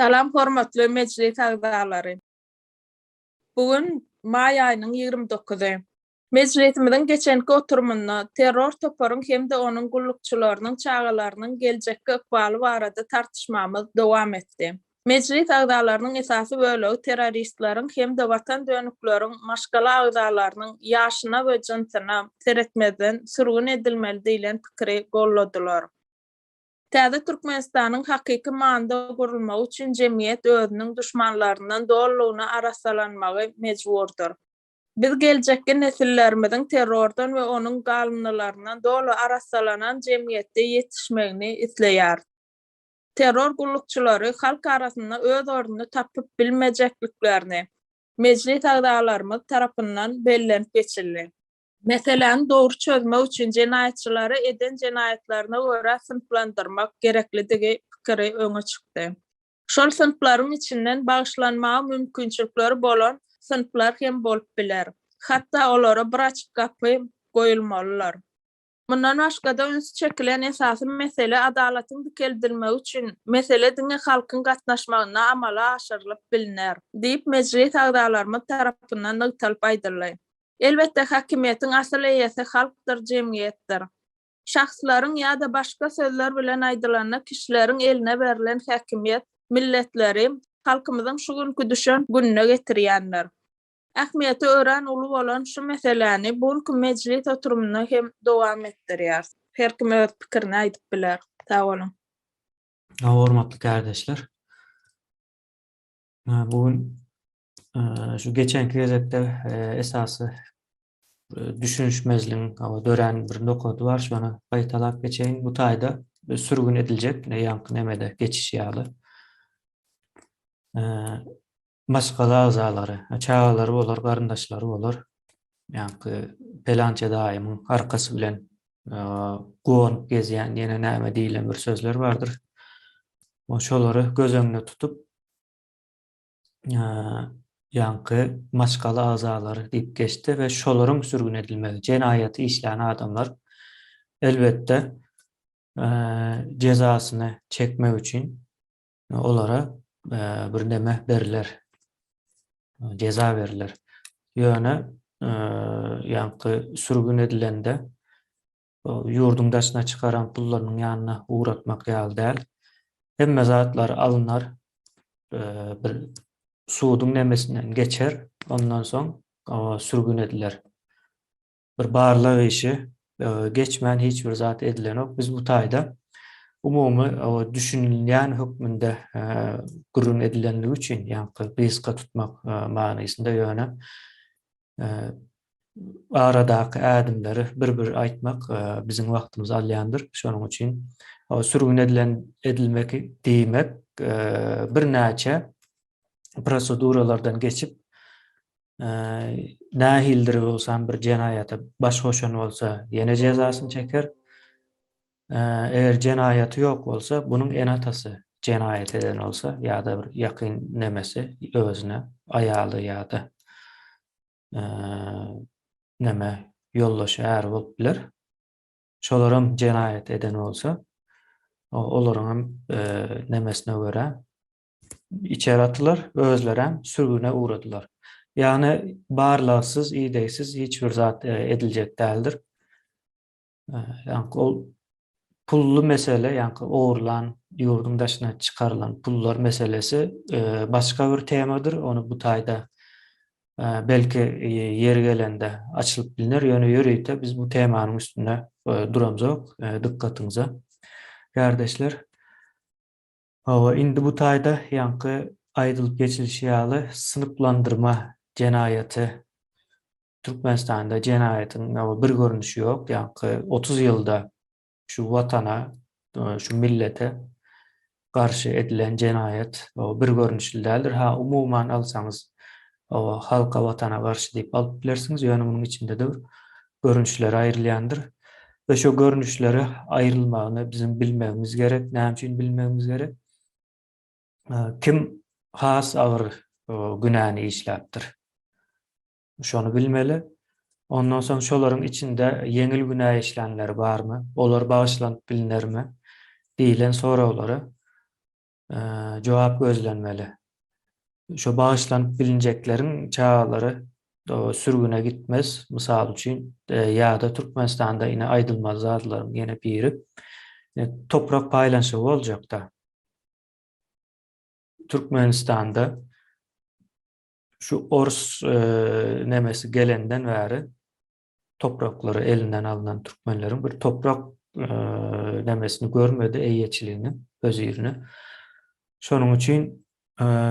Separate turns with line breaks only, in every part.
Salam hormatly mejlis agzalary. Bugün may aýynyň 29-y. Mejlisimizin geçenki oturumunda terror toparyň hem-de onuň gullukçylarynyň çağalarynyň geljekke ykbaly barada tartışmamyz dowam etdi. Mejlis agzalarynyň esasy bölegi terroristlaryň hem-de watan dönükleriň maşgala agzalarynyň ýaşyna we jynsyna seretmeden sürgün edilmeli diýlen pikiri golladylar. Täze Türkmenistanyň hakyky manda gurulmagy üçin jemgyýet özüniň düşmanlaryndan dollugyna arasalanmagy mejburdur. Biz geljekki nesillerimiziň terrordan we onuň galynlaryndan dolu arasalanan jemgyýetde ýetişmegini isleýär. Terror gullukçylary halk arasynda öz orduny tapyp bilmejekliklerini mejlis agzalarymyz tarapyndan bellenip geçildi. Meselen dogry çözmek üçin jenaýatçylary eden jenaýatlaryna görä sınıflandyrmak gereklidigi pikiri öňe çykdy. Şol sınıflaryň içinden bagyşlanmagy mümkinçilikleri bolan sınıflar hem bolup biler. Hatda olara bir açyk gapy goýulmalylar. Mundan başga-da üns çekilen esasy mesele adalatyň dikeldilmegi üçin mesele diňe halkyň gatnaşmagyna amala aşyrylyp biliner diýip mejlis agzalarymyz tarapyndan nyktalyp aýdyldy. Elbette hakimiýetiň asl eýesi halkdyr, jemgyýetdir. Şahslaryň ýa-da başga sözler bilen aýdylanyna kişileriň eline berilen hakimiýet milletleri halkymyzyň şu günkü düşen gününe getirýändir. Ähmiýeti ören uly bolan şu meseleni bugünkü mejlis oturumuna hem dowam etdirýär. Her kim öz pikirini aýdyp biler. Sag bolun.
Hormatly kardeşler. Bugün şu geçenki gezekde esasy düşünüşmezliğin dören bir nokodu var. Şu ana baytalak geçeyin. Bu taýda sürgün edilecek. Ýanky nemede geçiş ýaly. Maşgala agzalary, çağalary bolar, garyndaşlary bolar. Ýanky pelança daýymyň arkasy bilen gowunyp gezýän ýene näme diýilen bir sözler bardyr. Şolary göz öňüne tutup ýanky maşgala agzalary diýip geçdi we şolaryň sürgün edilmegi, jenaýaty işlän adamlar elbette cezasyny çekmek üçin olara bir neme berler. Ceza verirler. Ýöne ýanky sürgün edilende ýurdun daşyna çykaran pullarynyň ýanyna uğratmak ýaly däl. Hemme zatlar alynar, bir suwdyň nemesinden geçer, ondan soň sürgün ediler. Bir barlyk işi geçmän hiç bir zat edilen ok. Biz bu taýda umumy düşünilýän hökmünde gurrun edilenligi üçin ýanky gyska tutmak manysynda ýöne aradaky adamlary bir aýtmak biziň wagtymyzy alýandyr. Şonuň üçin sürgün edilmek diýmek bir näçe proseduralardan geçip nähildir bolsam bir jenaýata baş goşan bolsa ýene jezasyny çeker. Eger jenaýaty ýok bolsa, bunyň enatasy jenaýat eden bolsa ýa-da bir ýakyn nemesi özüne aýaly ýa-da neme ýoldaşy är bolup biler. Şolaram jenaýat eden bolsa, olaryň nemesine görä içeri atylar, özleri hem sürgüne uğradılar. Yani barlaksız, iyideksiz hiçbir zat edilecek değildir. Yani o pullu mesele, yani oğurlan, yurdun daşına çıkarılan pullar meselesi başka bir temadır. Onu bu taýda belki yeri gelende açılıp bilinir. Yani yürüyüp biz bu temanın üstünde duramızok. Dikkatinize. Kardeşler, indi bu taýda ýanky aýdylyp geçilişi ýaly sınıflandırma jenaýaty Türkmenistanda jenaýatyň bir görünüşi ýok. Ýanky 30 ýylda şu watana, şu millete garşy edilen jenaýat bir görünüşli däldir. Umuman alsaňyz halka watana garşy diýip alyp bilersiňiz. Ýöne munyň içinde de görünüşler aýrylýandyr. Ve şu görünüşleri ayrılmagyny bizim bilmemiz gerek. Näme üçin bilmemiz gerek? Kim has ağır günahını işläpdir. Şonu bilmeli. Ondan soň şolaryň içinde yeňil günah işlänler barmy? Olar bagyşlanyp bilinirmi? Diýilen soraglary Jogap gözlenmeli. Şo bağışlanıp bilinjeklerin çağları sürgüne gitmez. Misal üçin ýa-da Türkmenistanda ine aýdylmaz zatlaryň ýene biri toprak paýlanşygy boljak-da. Türkmenistanda şu Ors nemesi gelenden bäri topraklary elinden alınan Türkmenlerin bir toprak nemesini görmedi, eýeçiliğini, öz ýerini. Şonuň üçin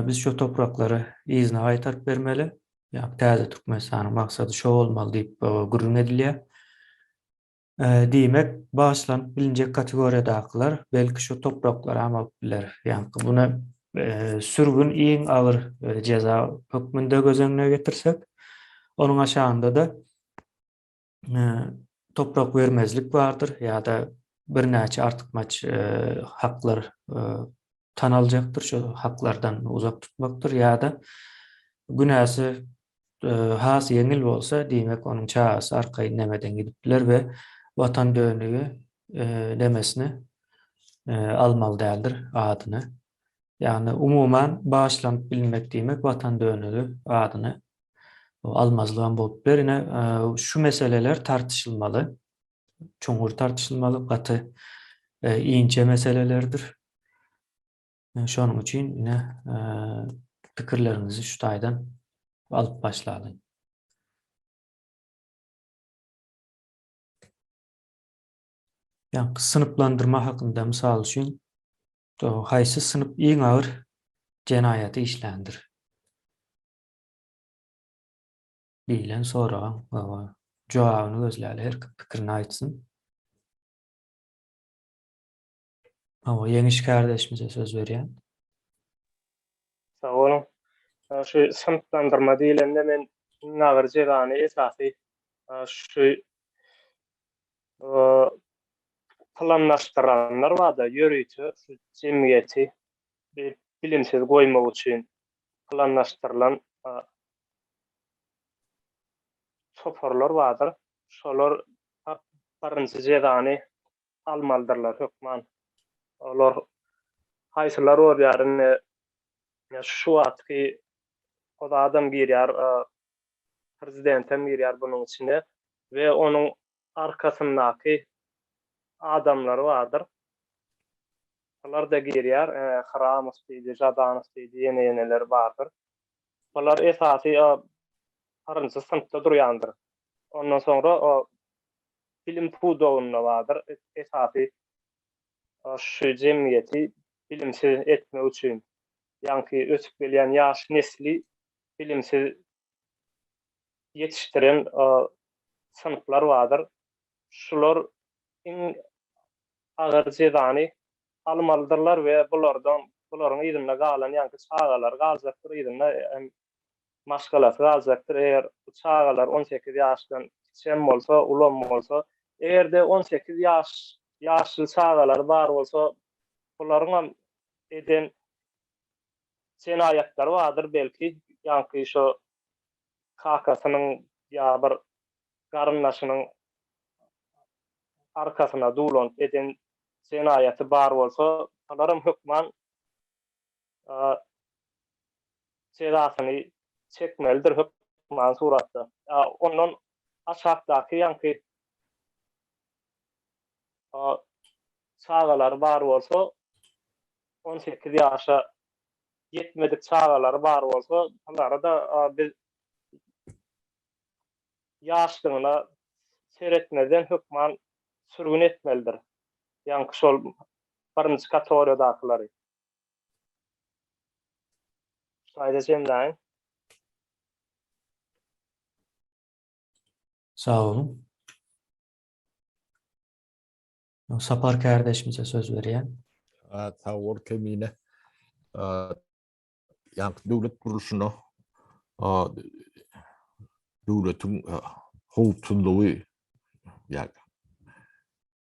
biz şu topraklary izine gaýtaryp bermeli. Ýa täze Türkmenistanyň maksady şo bolmaly diýip gürrün edilýär. Diýmek başlanyp bilinjek kategoriýadakylar belki şu topraklary amal biler. Ýa-ni buna sürgün iň agyr ceza hökmünde gözeňine getirsek, onuň aşagynda da toprak vermezlik bardyr ýa-da bir näçe artykmaç haklar tanaljakdyr. Şu haklardan uzak tutmakdyr ýa-da günäsi has ýeňil bolsa, diýmek onuň çağasy arkaý nemeden gidipler we watan döwnügi demesini almaly däldir adyny. Ýani umuman bağışlanyp bilinmek diýmek watan döwnügi adyny almazlygan bolup berine şu meseleler tartışılmaly. Çoňur tartışılmaly, gaty iňçe meselelerdir. Şonuň üçin ine pikirlerinizi şu taýdan alyp başlaýyn. Ýa sınıplandırma hakynda mysal üçin haýsy sınıp iň agyr jenaýaty işlendir diýilen soraň jogabyny gözläli her pikirini aýtsyn. Ýeňiş kardeşimize söz berýän.
Sağ olun. Şu sınıflandırma diýilende men nagyr jerany esasy şu planlaşdyranlar barda ýörüýçi jemgyýeti bilimsiz goýmak üçin planlaşdyrylan soporlar bardyr. Şolar barynçy jerany almaldyrlar hökman. Olar haýsylar bolýaryny şu wagtky o da adam girýär, prezidentem girýär bunyň içine we onuň arkasyndaky adamlar bardyr. Olar da girýär, Hramov diýdi, Jadanow diýdi, ýene-ýeneler bardyr. Olar esasy arynçy sınıpda durýandyr. Ondan sonra o bilim pudowyna bardyr. Esasy şu jemgyýeti bilimsiz etmek üçin, ýa-ni ösüp gelýän ýaş nesli bilimsiz ýetişdiren sınıplar bardyr. Şular iň agyr jezany almalydyrlar we bularyň ýerine galan ýa-ni çağalar galjakdyr, ýerine maşgalasy galjakdyr. Eger bu çağalar 18 ýaşdan kiçem bolsa, ulan bolsa, egerde 18 ýaşly çağalar bar bolsa, bularyň eden jenaýatlary bardyr belki, ýa-ni şo kakasynyň ýa bir garynlaşynyň arkasyna dulan eden jenaýaty bar bolsa, olaryň hökman cezasyny çekmelidir hökman suratda. Ondan aşagdaky ýa-ni çağalar bar bolsa, 18 ýaşa yetmedik çağalar bar bolsa, onlara da biz ýaşlygyna seretmeden hökman sürgün etmelidir. Ýa-ni şol barynçy kategoriýadakylary. Aýdajym daýyn.
Sağ olun. Sapar kardeşimize söz berýän.
Tawar kemine ýa döwlet gurulşyna döwletiň howpçylygy ýa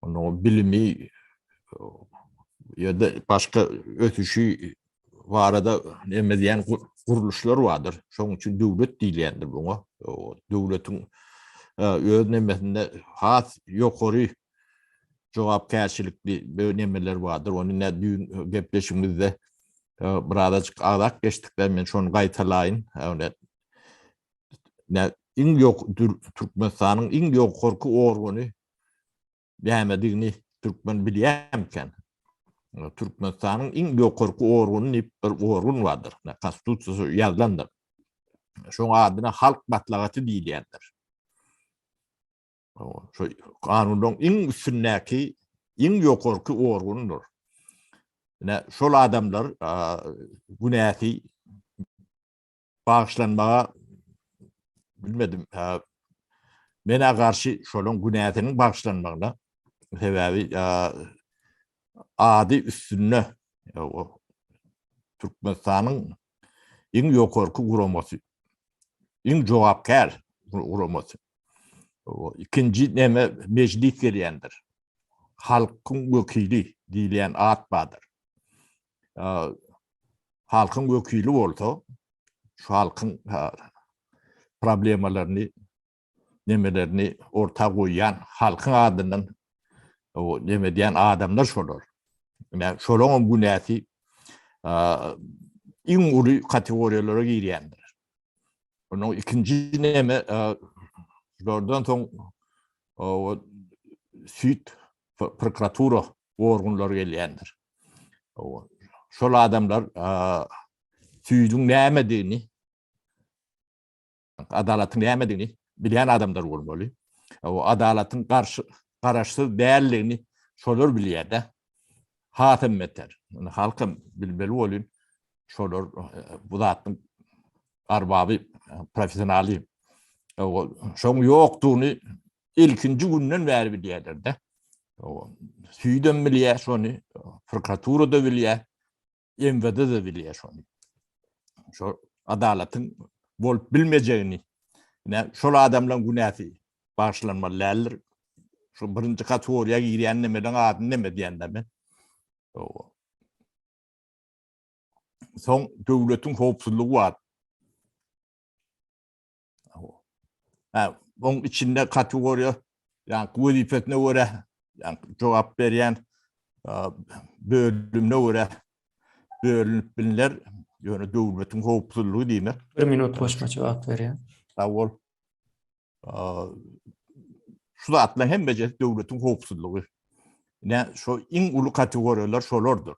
onu bilimi ýa-da başga ötüşi barada neme diýen gurulşlar bardyr. Şoň üçin döwlet diýilýändir buňa. Döwletiň öz nemesinde has ýokary jogapkärçilikli nemeler bardyr. Onu ne düň gepleşigimizde Birazcık adak geçtikten men şonu gaýtalayyn. İň ýok Türkmenistanyň iň ýok korku orguny nämedigini türkmen bilýärmiken. Türkmenistanyň iň ýok korku orguny bir orgun bardyr. Konstitusiýasy ýazylandyr. Şoň adyna halk matlagaty diýilýändir. Şo kanundan iň üstünnäki iň ýok korku orgunydyr. Şol adamlar günäti bağışlanmaga bilmedim. Mene karşı şolun günätiniň bağışlanmagyna sebäbi ady üstünne Türkmenistanyň iň ýokarky guramasy, iň jogapkär guramasy. İkinji näme meclis gelýändir. Halkyň wekili diýilen at badyr. Halkyň wekili bolsa, şu halkyň problemalaryny, nemelerini orta koyan, halkın adından o demediyen adamlar şolor. Yani şolon bu neti in ulu kategoriyalara girýändir. Onun ikinci neme şolordan soň o süt prokuratura organları gelýändir. Şol adamlar süýdüň nämediğini, adalatyň nämediğini bilýän adamlar bolmaly. O adalatyň garaşsyz dälligini şolar bilýär-de. Hatem meter. Halkym bilmeli bolýar. Şolar bu zatyň arbaby, professionali. Şoň ýokdugyny ilkinji günden bäri bilýärler-de. Süýden bilýär şonu, prokuratura da bilýär, MWD de bilýär şonu. Şo adalatyň bolup bilmejegini, şol adamlaryň günäti başlanmalylar. Şu birinji kategoriýaga girýän nemeden adyny neme diýende men. Soň döwletiň howpsuzlygy bar. Onun içinde kategoriya, yani wezifetine göre, yani jogap berýän bölümine göre bölünip bilinler, yani döwletiň howpsuzlygy diýme.
1 minut boşma cevap berýän.
Sawol. Şu zatlar hem beje döwletiň howpsuzlygy. Şo iň uly kategoriýalar şolardyr.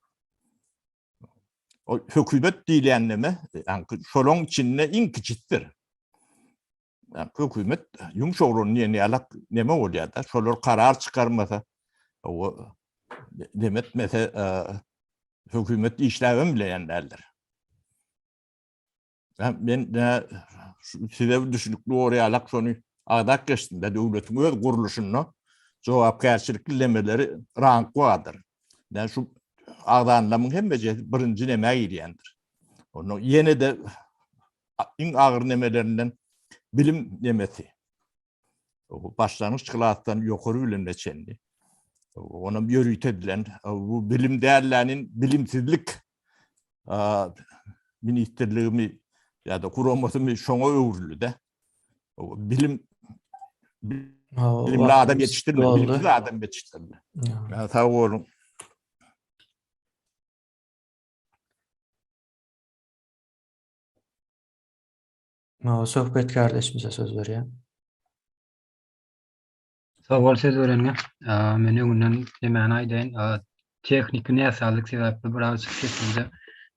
O hökümet diýilen neme, yani şolaň içinde iň kiçikdir. Yani hökümet ýumşagrun ýalak neme bolýar-da, şolar karar çykarmasa, o demet mesela hökümet işläwem bilenlerdir. Ben size düşünükli oraya şonu adak geçtim de döwletiň öz guruluşyny jogapkärçilikli lemeleri rank vardır. Yani şu agdanlamyň hemmeje birinji neme girýändir. Onu ýene de iň agyr nemelerinden bilim nemesi. O başlanyç klasdan ýokary bilimle çenli. Ona ýörüýt edilen bu bilim därlerinin bilimsizlik ministerligimi ya da kuramasymy şoňa öwrüldü de. Bilimli adam yetiştirme, bilimli adam yetiştirme. Ya sağ olun.
Sohbet kardeşimize söz berýän.
Sowal söz öğrenme. Meni öňünden demän aýdyn, teknik näsalyk sebäpli biraz şekilde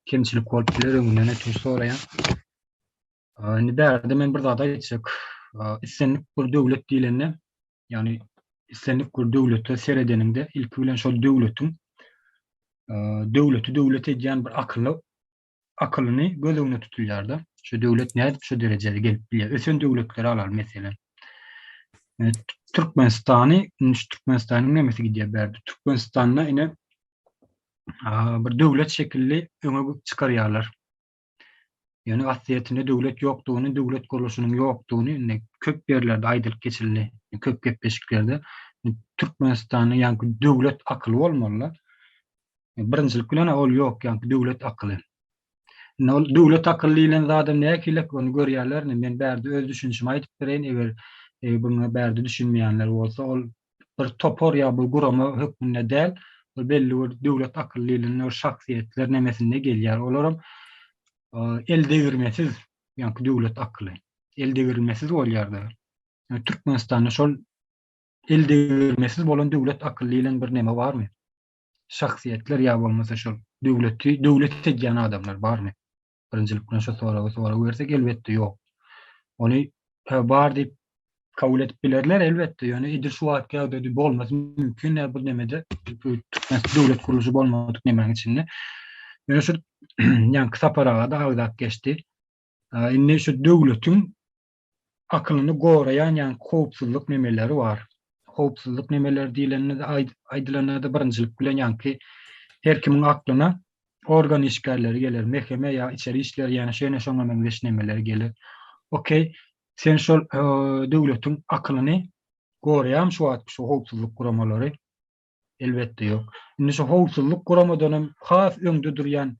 kemçilik bolup biler öňünden ötüş soraýan. Indi bärde men bir zada aýtjak. Islenlik bir döwlet diýilende, ýani islenlik bir döwlete seredeninde ilki bilen şol döwletiň döwlet edýän bir akylyny göz öňüne tutulýar-da. Şu döwlet näde şu derejede gelip bilýär. Ösen döwletleri alar meselen. Türkmenistanyň nemesi gidýär bärde. Türkmenistanyna ine bir döwlet şekilli öňe çykarýarlar. Yani asliyetinde döwlet ýokdugyny, döwlet guruluşynyň ýokdugyny köp ýerlerde aýdylyp geçildi. Köp beşiklerde Türkmenistanyň ýa-ni döwlet akyly bolmalylar. Birinjilik bilen ol ýok, ýa-ni döwlet akyly. Ol döwlet akyly bilen adam näkilek onu görýärler. Men bärde öz düşünjemi aýdyp berýän, eger bunu bärde düşünmeýänler bolsa, ol bir topor ýa bu gurama hökmünde däl, belli bir döwlet akyllylygyny, şahsiýetler nemesinde gelýär. Olaram elde girmesiz, ýa-ni döwlet akyly. Elde girilmesiz bolýardy. Türkmenistanda şol elde girilmesiz bolan döwlet akyllylygyň bir neme barmy? Şahsiýetler ýa bolmasa şol döwlet edýän adamlar barmy? Birinjilik bilen şu soragy bersek elbetde ýok. Ony bar diýip kabul edip bilerler elbetde. Ýöne edir şu wagtda bolmaz mümkin bu nemede döwlet kuruluşy bolmadyk nemeň içinde. Ýöne şu ýa kısa parada agdak geçdi. Indi şu döwletiň akylyny goraýan ýa howpsuzlyk nemeleri bar. Howpsuzlyk nemeleri diýilende aýdylanyda birinjilik bilen ýa-ki her kimiň aklyna organ işgalleri gelir, mehkeme ýa içeri işler ýa-ni şeýle şoňa meňzeş nemeleri gelir. Okey, sen şol döwletiň akylyny goraýan şu wagt şu howpsuzlyk guramalary elbetde ýok. Indi şu howpsuzlyk guramadan has öňde durýan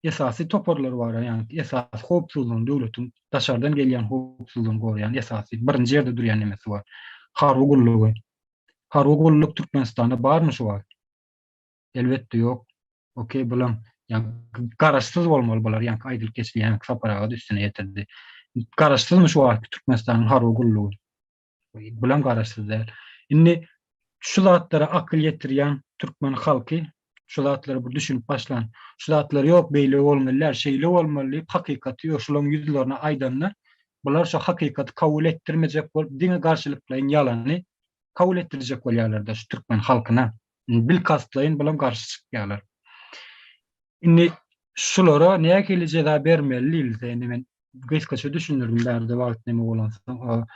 esasy toparlar bar, ýa-ni esas howpsuzlygyň döwletiň daşardan gelýän howpsuzlygyny goraýan esasy birinji ýerde durýan nemesi bar. Harby gullugy. Harby gulluk Türkmenistanda barmy şu wagt? Elbetde ýok. Okey, bulan ýa garaşsyz bolmaly bular, ýa aýdyl geçýän saparaga üstüne ýetirdi. Garaşsyzmy şu wagt Türkmenistanyň harby gullugy? Bulan garaşsyz däl. Indi şu zatlara akyl ýetirýän türkmen halky şu zatlara bir düşünüp başlan. Şu zatlar ýok beýle bolmalylar, şeýle bolmaly, hakykaty ýok şolaryň ýüzlerine aýdanlar. Bular şu hakykaty kabul etdirmejek bolup diňe garşylyklaryň ýalany kabul etdirjek bolýarlar şu türkmen halkyna. Bilkastlaýyn bilen garşy çykýarlar. Indi şulara näme gelejegi bermeli ýylyny men gysgaça düşünürüm bärde wagt näme bolansa.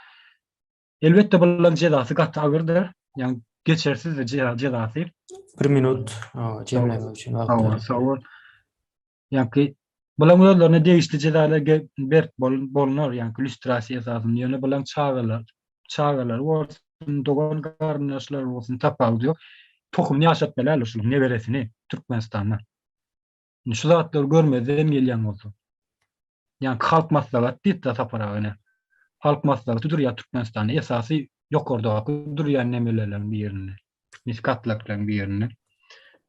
Elbetde bulan jezasy gatty agyrdyr. Ýani geçersiz jezasy.
1 minut jemleme üçin wagt.
Sawol. Ýa-ki bulan ýollarına degişli jezalar berip bolunar, ýani illüstrasiýa esasyny ýöne bulan çağırlar bolsun, dogan garnaşlar bolsun tapal diyor. Tohum ýaşap beläler şu neberesini Türkmenistanda. Şu zatlar görmeden gelýän boldy. Ýani halk maslahat diýip taparagyny. Halk maslahaty durýar Türkmenistanda esasy ýokarda durýan nemelerden bir ýerini. Niskatlakdan bir ýerini.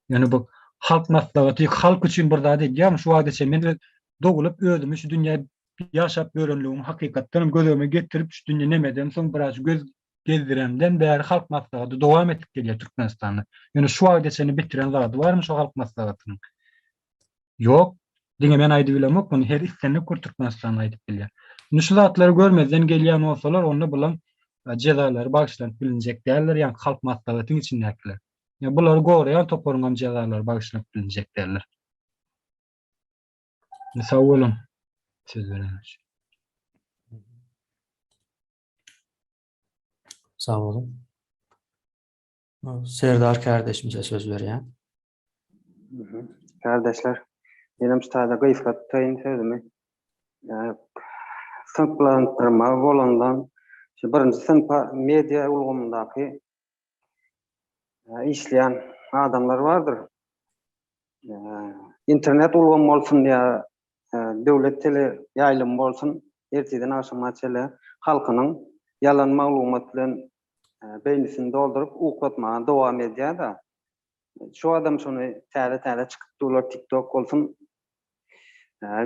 Ýani bu halk maslahaty halk üçin bir zat edýär. Şu wagtça men dogulup özümi şu dünýä ýaşap görenligimi hakykatdan gözüme getirip şu dünýä nemeden soň biraz göz gezdirenden bäri halk maslahaty dowam etip gelýär Türkmenistanda. Ýani şu wagtça bitiren zat barmy şu halk maslahatyny? Ýok. Diňe men aýdyp bilemok, muny her ikisini Türkmenistanda aýdyp bilýär. Şu zatlary görmezden gelýän bolsalar, onda bulan jezalar bagşlanyp bilinjek däller, ýa halk maslahatynyň içindekiler. Ya bular goraýan toparlanan jezalar bagşlanyp bilinjek däller. Sağ olun. Söz beremez.
Sağ olun. Serdar kardeşimize söz berýän.
Kardeşler, benim stada gıyfat tayin sözümü. Sınıflandırma bolandan, birinci sınıfa medya ulgamındaki işleyen adamlar vardır. İnternet ulgam olsun ya, devlet tele yaylım bolsun, erteden aşama çele halkının yalan maglumatlaryny beýnisini doldurup uklatmaga dowam edýär da. Şu adam şunu täze çıkıp durlar, TikTok bolsun,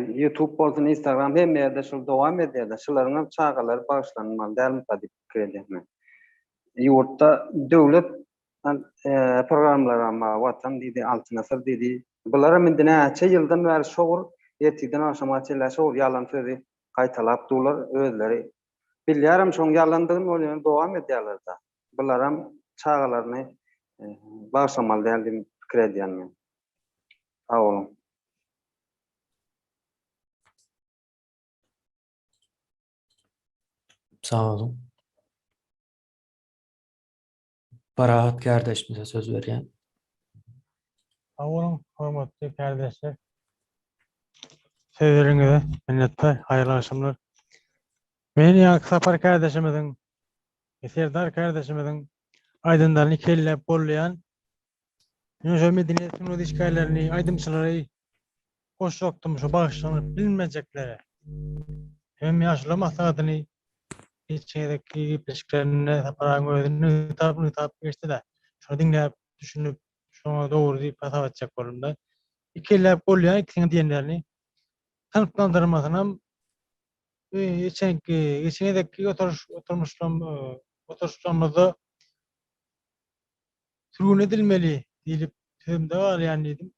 YouTube bolsun, Instagram hem ýerde şu dowam edýär da. Şolaryň çağalar başlanmaly dälmi diýip pikirleýär. Ýurtda döwlet programlara ma watan diýdi, Altynasır diýdi. Bulara mende näçe ýyldan bäri şogur, erteden aşama çele şogur ýalan sözi gaýtalap durlar özleri. Bilýärim şoň ýalandygyny bolýan dowam edýärler da. Bularam çağalaryny başlamaly diýip pikir edýän men. Sağ olun.
Sağ olun. Barahat kardeşimize söz berýän.
Sağ olun, hormatly kardeşler. Sözleriňize minnetler, hayırlı akşamlar. Men ýa Sapar kardeşimiziň, Serdar kardeşimiziň aýdyndalyny kellep bolýan ýa-da medeniýet sünnet işgallerini, aýdymçylary goşokdum şu bagşlanyp bilmejekleri. Hem ýaşly maslahatyny içerideki ilişkilerine Sapar'ın özünü hitap geçti de şunu dinleyip düşünüp şoňa dogry diýip hasap etjek bolumda. Ikilep bolýan ikisini diýenlerini tanıplandyrmasynam geçenki oturuşlarımızda sürgün edilmeli diýilip tüzümde bar ýany diýdim.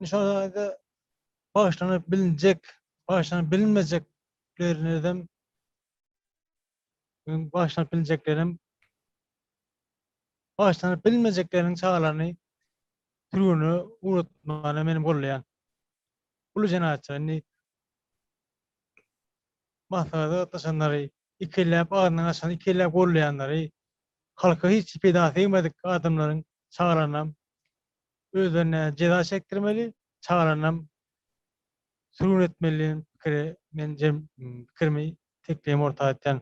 Şonda başlanıp bilinjek, başlanıp bilinmejeklerini edem. Başlanıp bilinjeklerim başlanıp bilinmejekleriniň çağalaryny türünü unutmana meni bollaýan. Ulu jenaatçyny mahlada taşanlary, ikilep ağzyndan aşan ikilep gollaýanlary, halka hiç peda etmedik adamlaryň çağalaryna özlerine ceza çektirmeli, çağalaryna sürgün etmeli pikiri men pikirimi tekleyim orta etden.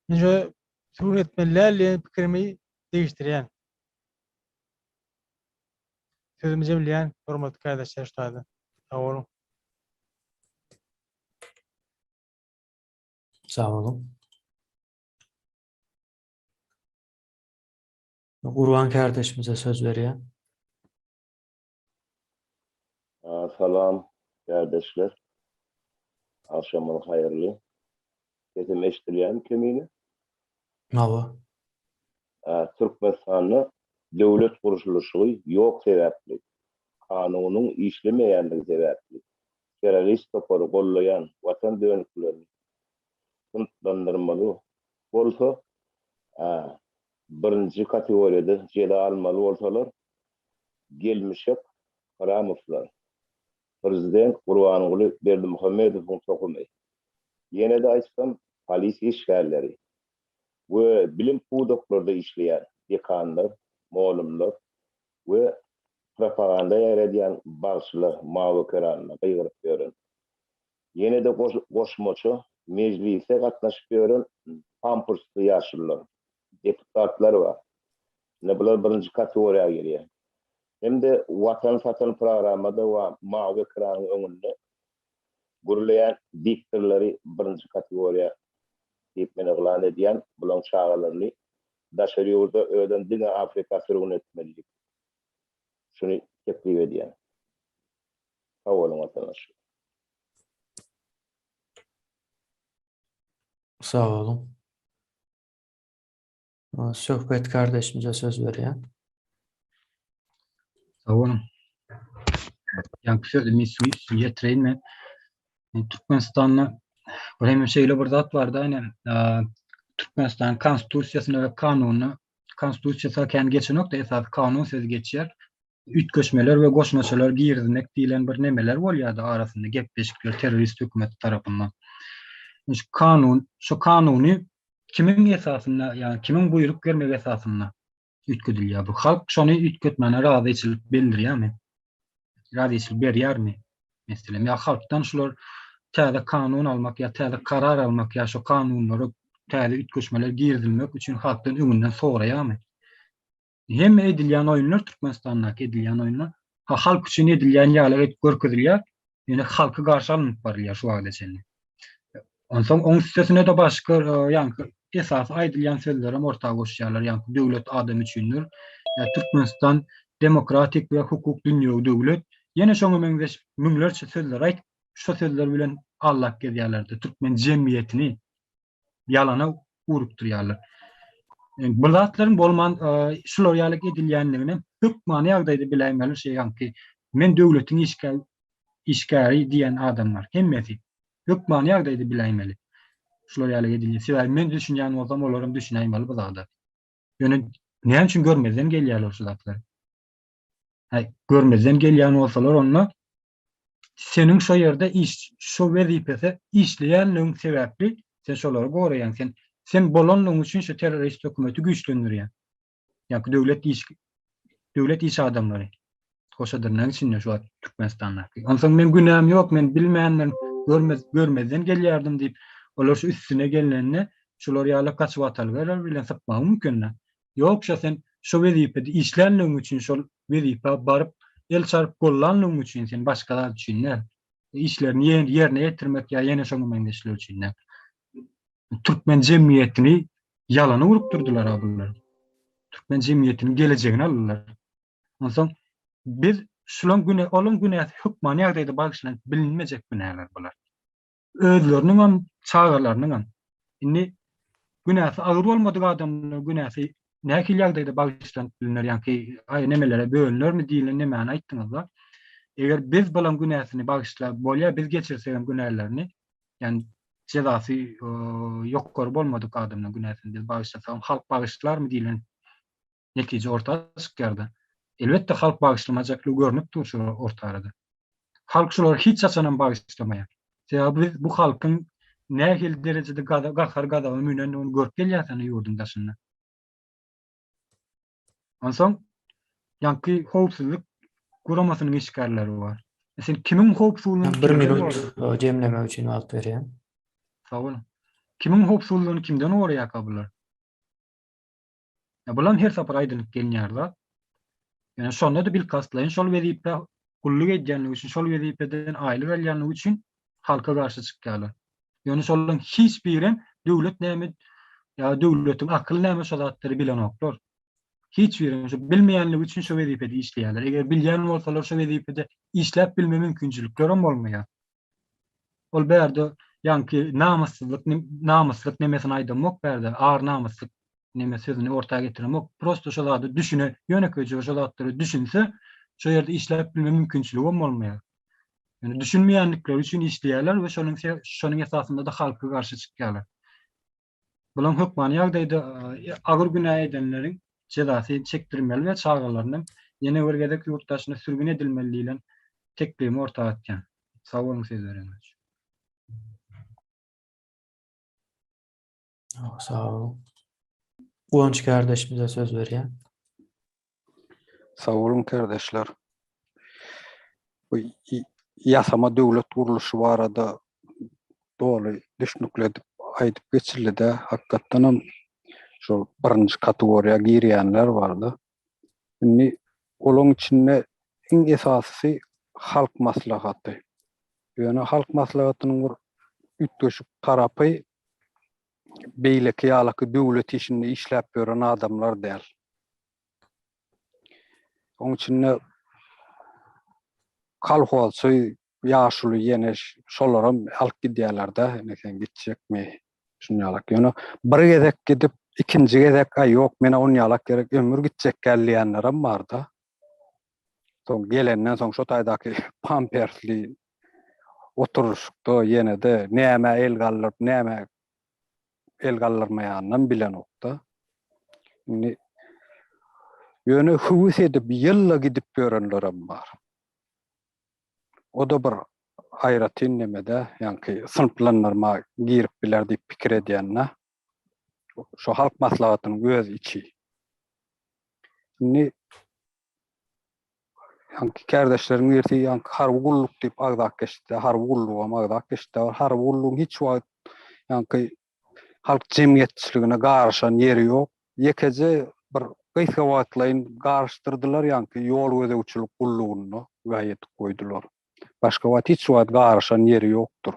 Nice sürgün etmelilerle pikirimi değiştirýän. Sözümü jemleýän hormatly kardeşler şutada. Sağ olun.
Sağ olun. Gurban kardeşimize söz veriyor.
Salam kardeşler. Akşamın hayırlı. Sesim eşitleyen kimini?
Nava.
Türkmenistan'ı devlet kuruluşu yok sebepli. Kanunun işlemeyenlik sebepli. Terörist toporu kollayan vatan dönüklerini sınıflandırmalı olsa birinci kategoride ceza almalı olsalar gelmişek Ramovlar. Prezident Gurbanguly Berdimuhamedow'un tokumy. Yine de açsam polis işgalleri ve bilim kudoklarda işleyen dekanlar, muallimler ve propaganda yaratan başlar mağlukeranına kıygırıp görün. Yine de koşmaçı meclise katnaşıp görün pampurslu yaşlılar, deputatlar var. Ne bular birinci kategoriya geliyor. Hem de vatan satan programada ve mağlukeranın önünde gurulayan diktatörleri birinci kategoriya deyip meni ılan ediyen bulan çağalarını daşarı yolda öden dine Afrika sürgün etmelilik. Şunu teklif ediyen. Sağ olun vatandaşlar.
Sağ olun. Söhbet kardeşimize söz veriyor.
Sağ olun. Yani sözümü getireyim mi? Türkmenistan'la hem şeyle bir zat vardı aynen. Türkmenistan konstitusyasına ve kanununa konstitusyası kendi geçen nokta esas kanun söz geçer. Üç göçmeler ve koşmaçalar girdinek diyen bir nemeler bolýardy arasında gepleşikler terörist hükümet tarafından. Şu kanunu kimin esasında yani kimin buyruk vermek esasında ütküdülýär. Bu halk şonu ütketmene razyçylyk bildirýärmi? Razyçylyk berýärmi? Meselem ya halktan şular täze kanun almak ya täze karar almak ya şu kanunlary täze ütköşmeler girdilmek üçin halktan öňünden soraýarmy? Hem edilýän oýunlar Türkmenistandaky edilýän oýunlar halk üçin edilýän ýaly görkezilýär. Ýöne halky garşy alınıp barýar şu wagtda çenli. Onsoň oň üstesine de başga ýa-ni esas aýdylýan sözler hem ortak goşýarlar ýa-ni döwlet adam üçindir. Ya Türkmenistan demokratik we hukuk dünýä döwlet. Ýene şoňa meňzeş müňlerçe sözler aýt. Şu sözler bilen Allah gedýärler-de Türkmen jemgyýetini ýalana urup durýarlar. Bu zatlaryň bolman şular ýalyk edilýänligini hükmany ýagdaýda biläýmeli şey ýa-ni men döwletiň işgäri diýen adamlar hemmesi hükmany ýagdaýda biläýmeli. Şular ýalyk edilýär. Sebäbi men düşünýän bolsam olarym düşünäýmeli bu zada. Ýöne näme üçin görmezden gelýärler şu zatlary? Görmezden gelýän bolsalar onda senin şu yerde şu wezipesi işleýänligiň sebäpli sen şolary goraýan sen bolanlygyň üçin şu terörist hökümeti güýçlendirýän. Ýa-ni döwlet iş adamlary. Koşadyrnyň içinde şu Türkmenistanda. Onsoň men günäm ýok, men bilmänler görmezden gelýärdim diýip olar şu üstüne gelenine şolar ýaly kaçyp atalýar bilen sapmagy mümkin. Ýoksa sen şu wezipede işlenligiň üçin şol wezipe baryp el çarp gollanlygyň üçin sen başgalar üçin işlerini ýerine ýetirmek ýa ýene şoňa meňdeşler üçin Türkmen jemgyýetini ýalana urup durdular abular. Türkmen cemiyetinin geleceğini alırlar. Ondan soň biz şulan güne olan günäsi hukman ýagdaýda bagşlanan bilinmejek günäler bolar. Özleriniň hem çağalarynyň hem. Indi günäsi agyr bolmadyk adamlar günäsi näkil ýagdaýda bagşlanıp bilinler ýa-ki ay nemelere bölünürmi diýilen nämäni aýtdyňyzlar. Eger biz bolan günäsini bagşlap bolýa biz geçirsegem günälerini ýani jezasy ýokary bolmadyk adamlaryň günäsini biz bagşlasak halk bagşlarmy diýilen netije ortaga çykýardy. Elbetde halk bagşlamajaklygy görünüp durşy ortada. Halk şolary hiç açanan bagşlamaýar. Sebäbi biz bu halkyň nähil derejede gahar gadawy münen onu görüp gelýärsäni ýurdun daşynda. Onsoň ýa-ki howpsuzlyk guramasynyň işgärleri bar. Sen kimin howpsuzlygyny
1 minut jemlemek üçin wagt berýän.
Sağ olun. Kimin howpsuzlygyny kimden oraya kabylar? Ya bulan her sapar aydınlyk gelýärler. Yani şonda da bil kastlaýyn şol wezipe gulluk edýänligi üçin, şol wezipeden aýly gelýänligi üçin halka garşy çykýarlar. Yani şolaryň hiç birin döwlet näme ya döwletiň akyl näme şolatdary bilen oklar. Hiç birin şu bilmeýänligi üçin şu wezipede işleýärler. Eger bilýän bolsalar şu wezipede işläp bilme mümkinçilikleri bolmaýar. Ol berde ýa-ki namuslyk nemesini aýdamok berde, ağır namuslyk neme sözüni ortaga getirmek, prosto şolady düşüne, ýönekeje şolatdary düşünse, şo ýerde işläp bilme mümkinçiligi bolmaýar. Yani düşünmeýänlikleri üçin işleýärler we şonuň esasynda da halka garşy çykýarlar. Bulan hukman ýagdaýda agyr günä edenleriň jezasy çekdirmeli we çağalarynyň ýene bir gedek ýurtdaşyna sürgün edilmeli diýilen teklimi ortaga atýan. Sag bolun sözleriňiz.
Sağ olun. Uwanç kardeşimize söz berýän.
Sağ olun kardeşler. Bu yasama döwlet guruluşy barada dolu düşünükle aýdyp geçildi de hakykatdan hem şu birinji kategoriýa girýänler bardy. Indi olaň içinde iň esasy halk maslahaty. Ýöne halk maslahatynyň bir ütgeşik tarapy beýleki ýalyky döwlet işinde işläp ýören adamlar däl. Oň içinde kalhowsy ýaşuly ýene şolaram alyp gidýärler-de, neken gitjekmi şunýalyk. Ýöne bir gezek gidip ikinji gezek aý ýok, mena on ýalak gerek ömür gitjek gelýänlerim bar-da. Soň gelenden soň şo taýdaky pampersli oturuşykda ýene de näme el gallyp, näme el gallyrmaýandan bilen okda. Ýöne hüwüs edip ýylla gidip görenlerim bar. O da bir aýratyn nemede, ýa-ki sınıflanma girip biler diýip pikir edýänler. Şo halk maslahatynyň göz içi. Ýa-ki kardeşleriň berdi, ýa-ki harby gulluk diýip agdak geçdi, harby gullugam agdak geçdi. Harby gullugyň hiç wagt ýa-ki halk jemgyýetçiligine garşan ýeri ýok. Ýekeje bir gysga wagtlaryň garşdyrdylar, ýa-ki ýol gözegçilik gullugyny gaýet goýdular. Başka wagt hiç wagt garşan ýeri ýokdur.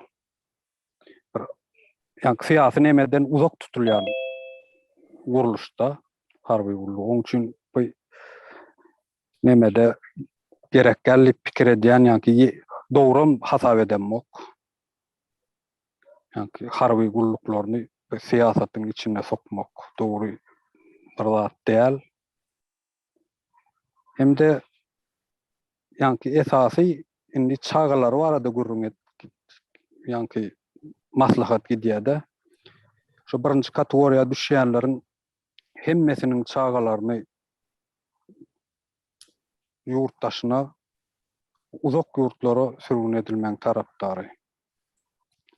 Ýa-ki syýasy nemeden uzak tutulýan guruluşda harby gulluk. Oň üçin bu nemede gerekli pikir edýän ýa-ki dogry hasap edemok. Ýa-ki harby gulluklaryny syýasatyň içine sokmak dogry bir zat däl. Hemde ýa-ki esasy indi çağalar barada gurrun ýa-ki maslahat gidýär-de. Şo birinji kategoriýa düşýänleriň hemmesiniň çağalaryny ýurtdaşyna uzak ýurtlara sürgün edilmeň tarapdary.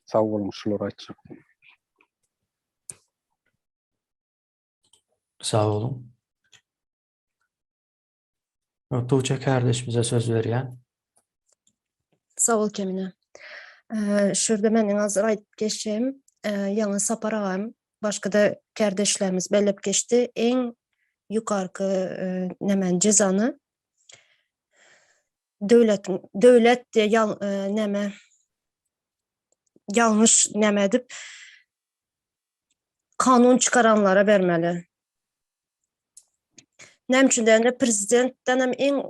Sag bolun şular aýtjak.
Sağ olun. Tuğçe kardeşimize söz berýän.
Sağ ol Kemine. Şurada menin hazır ayıp geçeceğim. Yanı Sapar ağam, başka da kardeşlerimiz bellep geçti. En yukarkı nemen cezanı devlet de neme yanlış neme edip kanun çıkaranlara vermeli. Näme üçin de prezidentden hem en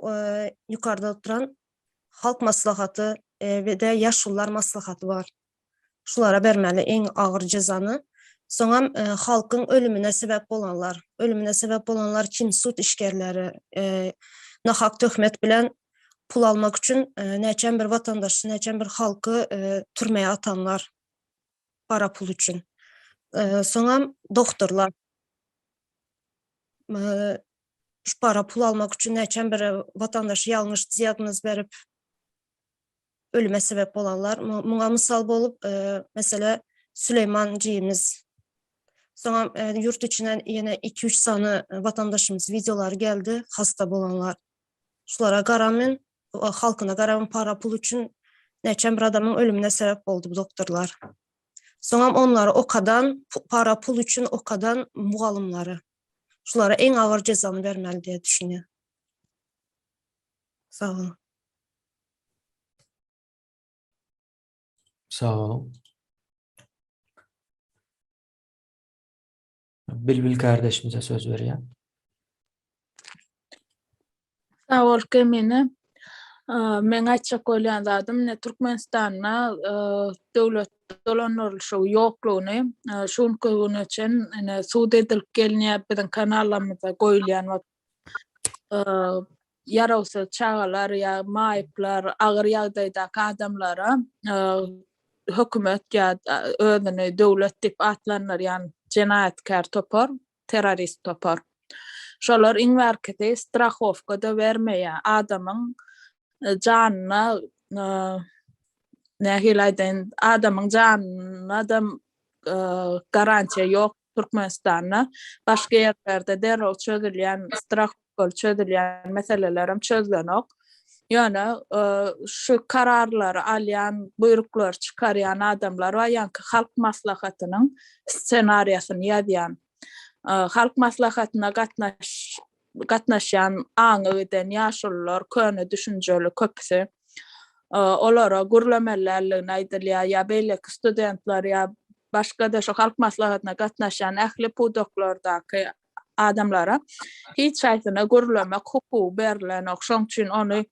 yukarıda oturan halk maslahatı ve de yaşlılar maslahatı var. Şulara bermeli en ağır cezanı. Soňam halkın ölümüne sebep bolanlar kim sud işgärleri nahak töhmet bilen pul almak üçün näçen bir vatandaşy, näçen bir halky türmeye atanlar para pul üçün. Soňam doktorlar şu para pul almak üçün näçen bir vatandaşy ýalňyş diagnoz berip ölüme sebep bolanlar. Muňa mysal bolup mesele Süleyman Ciyimiz. Soňra yurt içinden ýene 2-3 sany vatandaşymyz videolar geldi, hasta bolanlar. Şulara garamen, halkyna garamen para pul üçün näçen bir adamyň ölümüne sebep boldy bu doktorlar. Soňra onları okadan para pul üçün okadan mugalymlary. Şulara en ağır cezany bermeli diye düşünýär. Sağ olun.
Sağ olun. Bilbil kardeşimize söz berýär.
Sağ ol Kemine. Men aýtjak bolýan zadym ne Türkmenistana döwlet dolanýarlyşy ýoklugyny şunu gün üçin ene suud edilip gelýän biziň kanallarymyza goýulýan yarawsa çağalar ya maýyplar agyr ýagdaýdaky adamlara hökümet ya özüni döwlet dip atlanýan jenaýatkär topar, terrorist topar. Şolar iň wagtda strahowka da bermeýär adamyň janyna nähileden adamyň janyna da garantiýa ýok Türkmenistana. Başga ýerlerde derhal çözülýän strahowka çözülýän meseleler hem çözülenok. Ýöne şu kararlary alýan, buyruklar çykarýan adamlar we ýa-ni halk maslahatynyň ssenariýasyny ýazýan. Halk maslahatyna gatnaşan aňy eden ýaşlylar, köne düşünjeli köpsi. Olara gürlemelerligini aýdylýar, ýa beýleki studentler ýa başga-da şu halk maslahatyna gatnaşan ähli pudoklardaky adamlara hiç şaýtyna gürlemek hukuky berilenok. Şoň üçin ony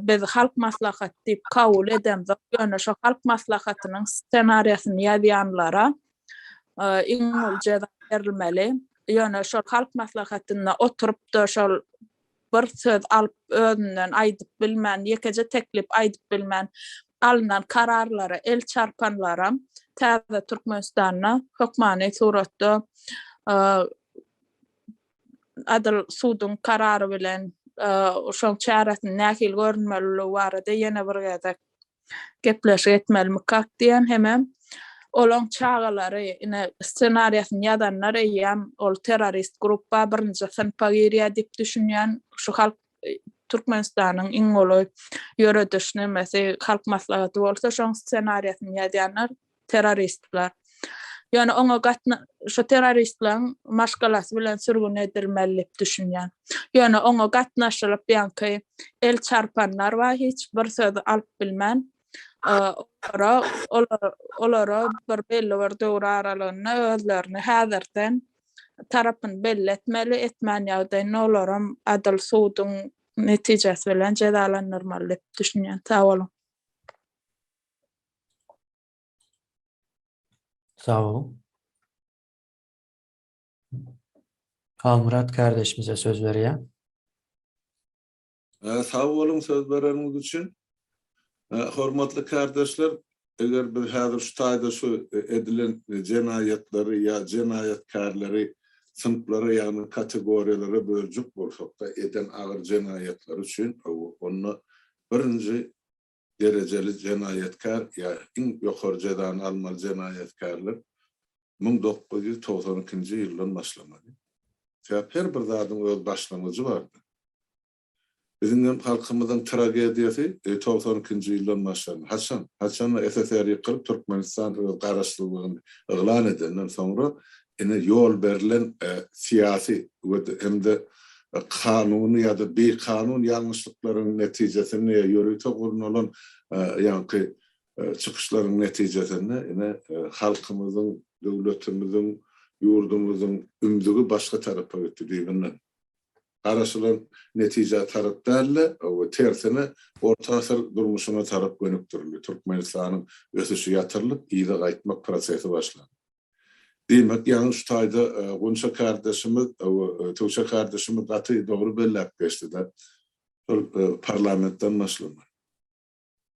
biz halk maslahat dip kabul edemiz. Ýöne şu halk maslahatynyň ssenariýasyny ýazýanlara iň ceza berilmeli. Ýöne şu halk maslahatyna oturup da şol bir söz alyp özünden aýdyp bilmän, ýekece teklip aýdyp bilmän alynan kararlara el çarpanlara täze Türkmenistana hökmany suratda adil suudun kararı bilen şoň çäresini nähil görünmeligi barada ýene bir gezek gepleşik etmelimi kak diýen hemem olaň çağalary ine ssenariýasyny ýazanlar eýem ol terrorist gruppa birinji sınpa girýär dip düşünýän şu halk Türkmenistanyň iň goly ýöredişini mesele halk maslahaty bolsa şoň ssenariýasyny ýazanlar terroristler. Yani ona şu teröristlerin maşgalası bilen sürgün edilmeli dip düşünýän. Yani ona gatnaşylyp ýa-ni el çarpanlar we hiç bir söz alyp bilmän olara bir belli bir döwür aralygyna özlerini häzirden tarapyn belli etmeli, etmän ýagdaýynda olaram adil suudun netijesi bilen cezalandyrmaly dip düşünýän. Sağ olun.
Sağ olun. Almurat kardeşimize söz berýär.
Sağ olun söz bereniňiz üçin. Hormatly kardeşler, eger bir häzir şu taýda şu edilen jenaýatlary ýa jenaýatkarlary sınıflara ýagny kategoriýalary böljük bolsak da eden agyr jenaýatlar üçin onu birinji dereceli jenaýatkar ýa iň ýokary jezany almaly jenaýatkarlar 1992-nji ýyldan başlamaly. Her bir zadyň öz başlamyjy bardy. Bizim halkymyzyň tragediýasy 92-nji ýyldan başlandy. Haçan SSR ýykylyp Türkmenistan öz garaşlygyny eglan edenden soňra ene ýol berilen siyasi hemde kanuny ýa-da bir kanun ýalňyşlyklaryň netijesini ýörüte gurnulan ýa-ni çykyşlaryň netijesini ene halkymyzyň, döwletimiziň, ýurdumyzyň ümdügi başga tarapa ötdi diýenden. araşılan netice tarıp derle, o tersine orta asır durmuşuna tarıp gönüktürülü. Türkmenistan'ın ötüşü yatırılıp, iyi de gaytmak prosesi başlandı. Demek yani şu tayda Gunça kardeşimiz, Tuğça kardeşimiz atı doğru bellek geçti de parlamentten başlama.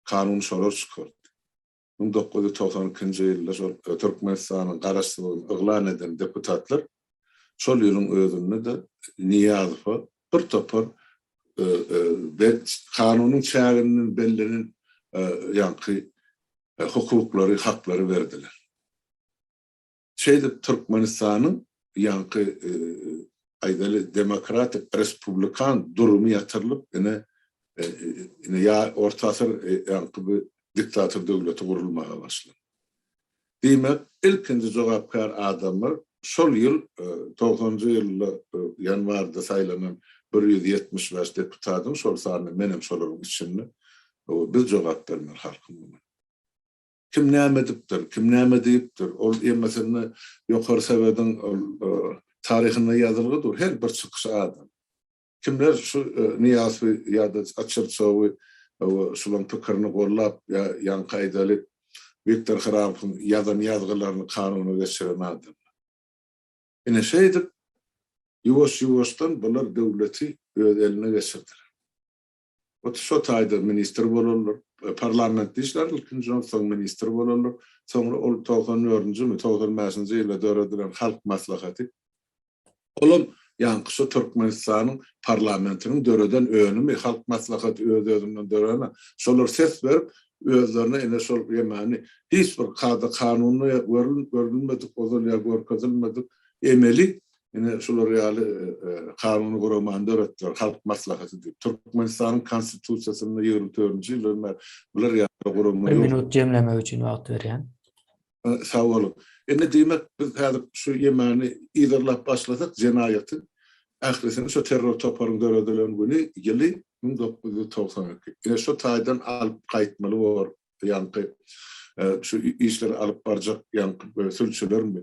Kanun sorar çıkardı. 1992 yılda Türkmenistan'ın garaştırılığını ıglan eden deputatlar şol yılın özünde de Niyazova bir topar kanunun çağrının belirinin yankı hukukları, hakları verdiler. Türkmenistan'ın yankı aydalı demokratik respublikan durumu yatırılıp yine ya Orta Asır yankı bir diktatör devleti kurulmaya başladı. Demek ilkinci cevapkar adamlar şol yıl 90. yılda yanvarda saylanan 175 deputatın şol sarını menem şolorun içinde biz cevap vermer halkımın. Kim näme edipdir, kim näme diýipdir? Ol mesela ýokary sebeden taryhyna ýazylgydyr. Her bir çykyş adam. Kimler şu Niyazi ýa-da Açyrçowy şulan pikirini gorlap ýa-ni gaýdaly Viktor Hramov'un ýazan ýazgylaryny kanuny geçiren adam. Ine şeýdip ýuwaş-ýuwaşdan bular döwleti öz eline geçirdiler. Şu tayda minister bolurlar, parlament işler ilkinci soň minister bolurlar, soňra ol 94-nji mi 95-nji ýylda döredilen halk maslahaty. Olum ýa-ni şu Türkmenistanyň parlamentiniň döreden önümi halk maslahaty özünden dörene şolar ses berip özlerine ene şol ýemani hiç bir kanuny görülmedik, ozal ýa görkezilmedik emeli yine şolar ýaly kanuny guramandy öğretdiler, halk maslahaty diýip. Türkmenistan'ın konstitusiýasyny 24-nji ýylda bular ýa-da guramandy.
Bir minut jemleme üçin wagt berýän.
Sağ olun. Ne demek biz häzir şu ýemani ýerlap başlasak jenayaty ählisini şu terror toparyň döredilen güni ýyly 1992. Şu taýdan alyp gaýtmaly bor. Ýani şu işleri alyp barjak ýani sülçülermi?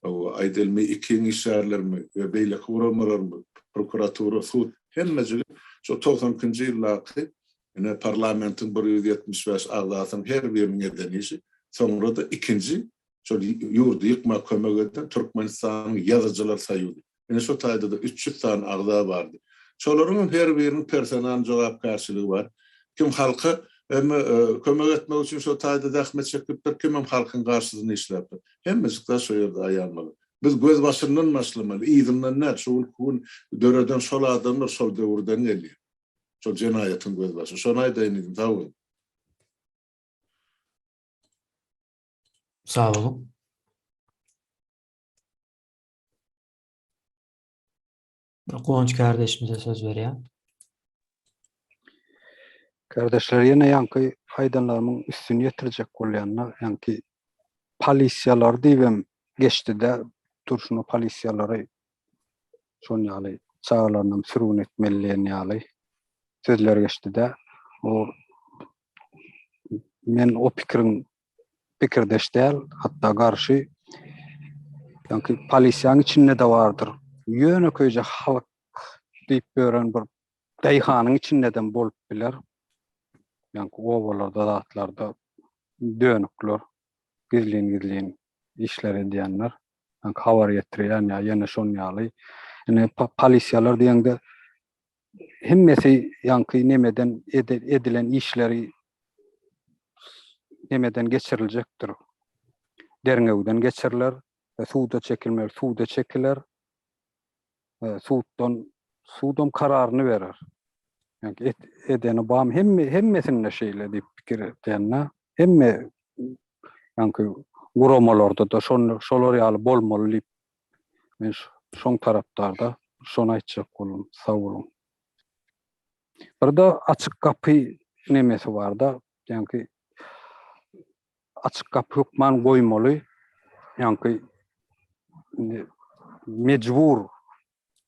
O aýdylmy ikiň işlerlermi we beýle guramalarmy prokuratura sud hemmesi şu 92-nji ýyllarky ine parlamentin 175 agzasynyň her biriniň edenişi soňra da ikinji şu ýurdy ýykma kömek eden Türkmenistanyň ýazyjylar saýyly. Ine şu taýda da 300 tane agza bardy. Şolaryň her biriniň personal jogapkarçylygy bar. Kim halka kömek etmek için şu taýda zahmet çekipdir, kim halkyň garşysyna işläpdir. Hemmesi de şu ýerde aýanmaly. Biz göz başyndan başlamaly. Ýygyňdan näçe şol kun döreden şol adamlar şol döwürden gelýär. Şol jenayatyň göz başy. Şonu aýdaýyn taýyn.
Sağ olun. Gonç kardeşimize söz berýän.
Kardeşler yine yankı faydalarımın üstünü yetirecek bolýanlar, yankı polisiýalar diýbem geçti de durşunu polisiýalary şon ýaly çağlaryndan sürgün etmeliligini ýaly sözler geçti de o men o pikirdeş däl, hatta garşy yankı polisiýanyň içinde de vardır. Ýöne köýje halk diýip beren bir daýhanyň içinden bolup biler. Yani ovalarda, dağıtlarda dönükler, gizlin işler ediyenler, yani havar getiriyen ya yine şon ýaly. Yani polisiýalar diýende hemmesi yankı nemeden edilen işleri nemeden geçiriljekdir. Derňewden geçiriler, suda çekiler, suddan kararını verir. Yani edeni bağım hemmesine şeyle diýip pikir etdiňne hemme yankı guramalarda da şolar ýaly bolmaly diýip men şoň tarapdarda şonu aýtjak bolum. Sağ olun. Bir da açyk kapy nemesi bar da, yankı açyk kapy hukman goýmaly, yankı mecbur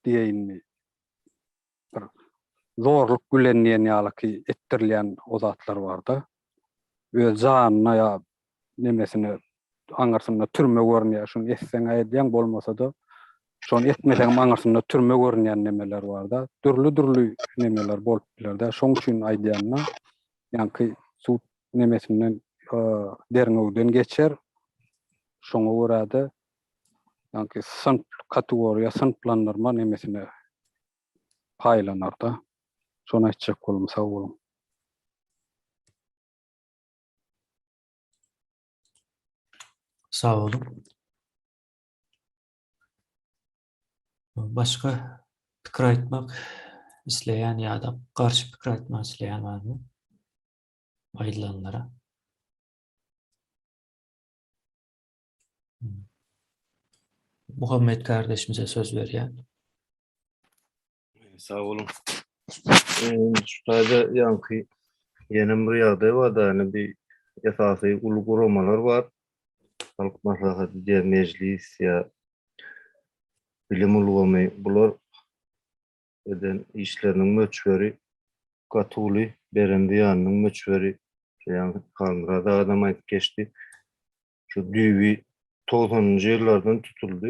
diýeýinmi zorluk gülenýän ýaly etdirilýän o zatlar barda. Öz janyna ýa nemesine aňarsyna türme görnýär, şunu etseň aýdýan bolmasa da şonu etmeden maňarsynda türme görünýän nemeler bar da. Dürlü nemeler bolup biler-de. Şoň üçin aýdýanna ýanky sud nemesinden derňegden geçer. Şoňa görä-de ýanky sınıf kategoriýa, sınıflandyrma nemesine paýlanar da. Şonu aýtjak bolum, sag bolun.
Sağ olun. Başka pikir aýtmak isleýän ýa-da garşy pikir aýtmak isleýän barmy? Aýdylanlara. Muhammed kardeşimize söz berýän.
Sağ olun. Şurada yankı yeni bir yerde var da hani bir esası ulu kurumalar var. Halk maslahatı diye meclis ya bilim ulugamy bular eden işlerinin möçberi Katuli Berendiyan'ın möçberi yani Kangra'da adam ayıp geçti. Şu düğü 90'ncı yıllardan tutuldu.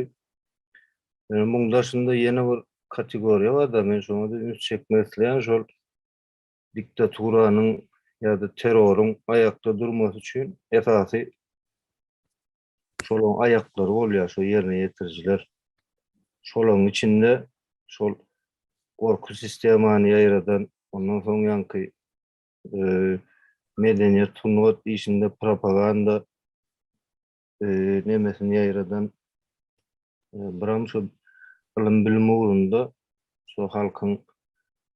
Yani bunun dışında yeni bir kategoriya var da men şonu da üst çekmek isleýän şol diktaturanyň ýa-da terrorun ayakta durması üçin esasy şolaň ayaklary bolýar, şo ýerine ýetirjiler. Şolaň içinde şol gorku sistemany ýaýradan, ondan soň ýanky medeniýet tunwat işinde propaganda nemesini ýaýradan biram şo bilim uğrunda şo halkın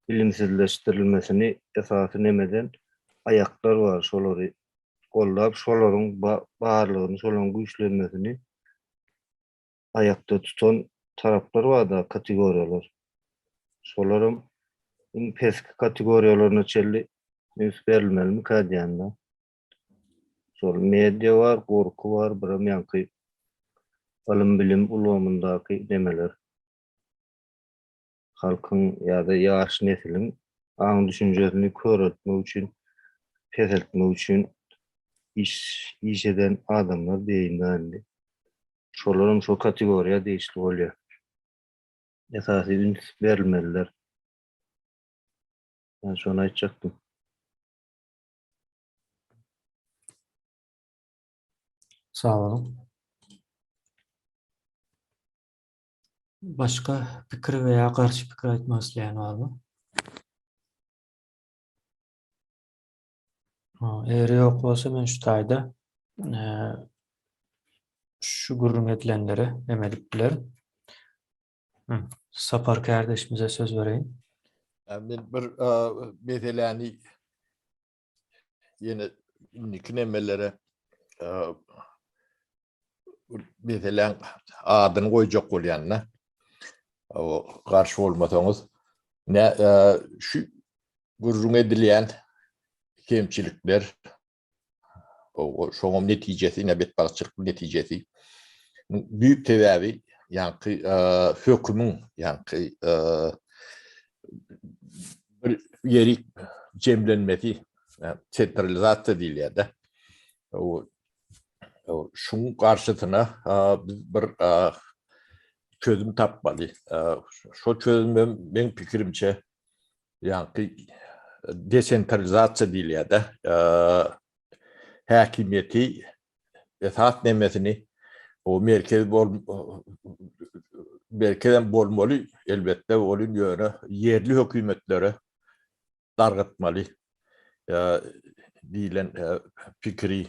bilimsizleştirilmesini esasy nemeden ayaklar var, şolary gollap, şolaryň barlygyny, şolaryň güýçlenmesini ayakta tutan taraplar var da kategoriyalar. Şolaryň iň peski kategoriýalaryna çelli üns berilmeli kadýanda. Şol media var, gorku var, biram ýanky bilim ulgamyndaky nemeler. Halkın ýa-da ýaş neslin aň düşünjesini köretmek üçin, peseltmek üçin iş eden adamlar beýinlendi. Şolaryň şo kategoriýa değişli bolýar. Esasy üns berilmeliler. Ben şonu aýtjakdym.
Sağ olun. Başka pikir veya karşı pikir aýtmak isleýän barmy? Eğer yok bolsa men şu taýda şu gurrun edilenleri emedik bilerim. Sapar kardeşimize söz vereyim.
Ben bir meseleni yine unik nemelere meselen adyny goýjak bolýanna o garşy bolmasaňyz ne şu gurrun edilýän kemçilikler o şoňam netijesi nebet bagçylyk netijesi büyük tedavi yankı hökümün yankı bir yeri cemlenmesi sentralizasiya diýilýär. O şunun karşısına biz bir çözüm tapmalı. Şu çözüm benim fikrimçe yankı desentralizasiya diýilýär. Häkimiyeti esas nemesini o merkezden bolmaly, elbette olun ýöne yerli hökümetlere dargatmaly diýilen pikri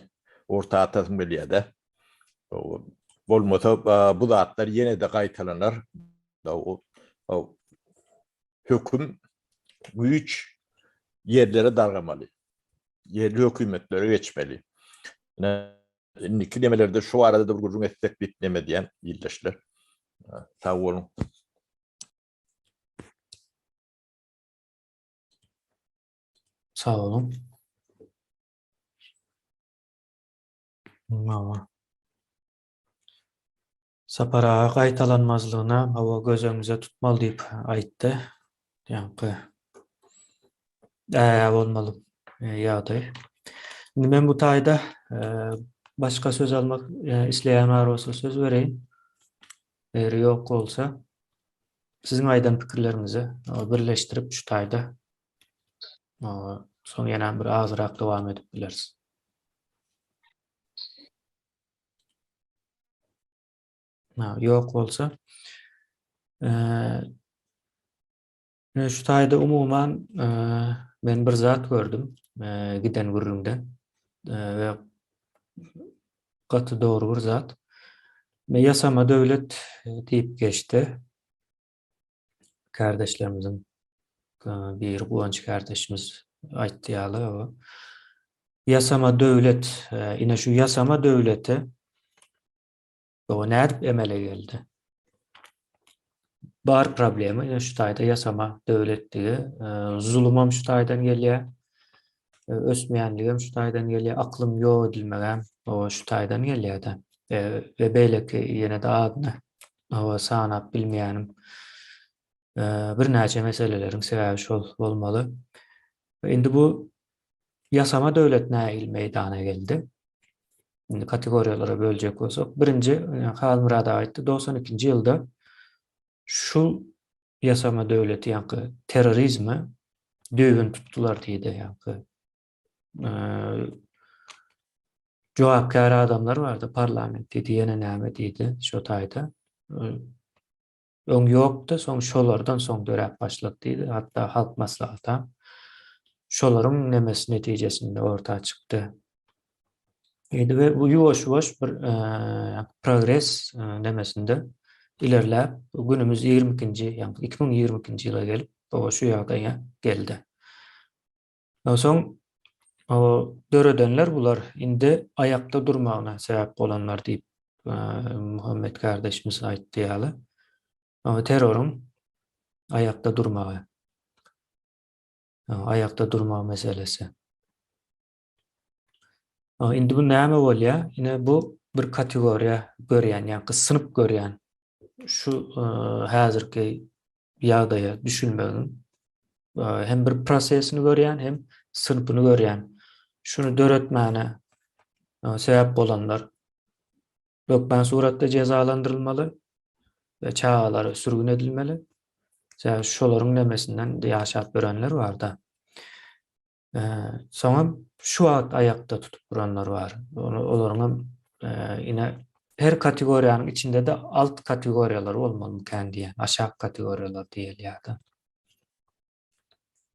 orta tasmelyada. Bolmasa bu zatlar yine de gaýtalanar. O höküm güýç yerlere dargamaly. Yerli hökümetlere geçmeli. Indiki demelerde şu arada da bir gurrun etsek bitmeme diýen ýyldaşlar. Sağ olun.
Sağ olun. Sapara gaýtalanmazlygyna hawa gözüňize tutmaly diýip aýtdy. Ýanky bolmaly ýa-da. Men bu taýda başka söz almak isleýän bar bolsa söz bereyim. eğer yok olsa sizin aydan pikirlerinizi birleştirip şu taýda soň ýene bir azyrak dowam edip bilersiz. Yok bolsa şu taýda umuman men bir zat gördüm giden gürrümde ve gaty dogry bir zat. Yasama döwlet diýip geçti. Kardeşlerimizin bir guwanç kardeşimiz aýtdy ýaly o. Yasama döwlet, ine şu yasama döwleti o nädip emele geldi? Bar problemi ine şu taýda yasama döwletdigi zulumam şu taýdan gelýär. Ösmeýänligim şu taýdan gelýär, aklym ýok edilmegem o şu taýdan gelýär-de. Ve beýleki ýene de adyny o sanap bilmeýänim bir näçe meseleleriň sebäbi şol bolmaly. Indi bu yasama döwlet näil meýdana geldi? Indi kategoriýalara böljek bolsak, birinji Halil Murad aýtdy, 92-nji ýylda şu yasama döwleti ýa-ni terrorizmi düýgün tutdular diýdi ýa-ni. Jogapkär adamlar bardy parlamentde diýene näme diýdi şo taýda. Öň ýokdy, soň şolardan soň dörep başlap diýdi. Hatda halk maslahata şolaryň nemesi netijesinde ortağa çykdy. Ve bu ýuwaş-ýuwaş bir progress nemesinde ilerläp günümüz 22-nji ýa-ni 2022-nji ýyla gelip şu ýagdaýa geldi. Soň o döredenler bular indi ayakta durmagyna sebäp bolanlar diýip Muhammed kardeşimiz aýtdy ýaly. Terörün ayakta durmagy. Ayakta durma meselesi. Indi bu näme bolýar? Ine bu bir kategoriýa görýän, ýa-ni synyp görýän. Şu häzirki ýagdaýa düşülmegin hem bir prosesini görýän, hem sınıpını görýän. Şunu döretmäne sebäp bolanlar dökmen suratda cezalandyrylmaly ve çağalary sürgün edilmeli. Şolaryň nemesinden ýaşap görenler bar da. Soňra şu wagt ayakta tutup duranlar bar. Olaryň ine her kategoriýanyň içinde de alt kategoriýalar bolmaly kendiýe, aşağı kategoriýalar diýilýär.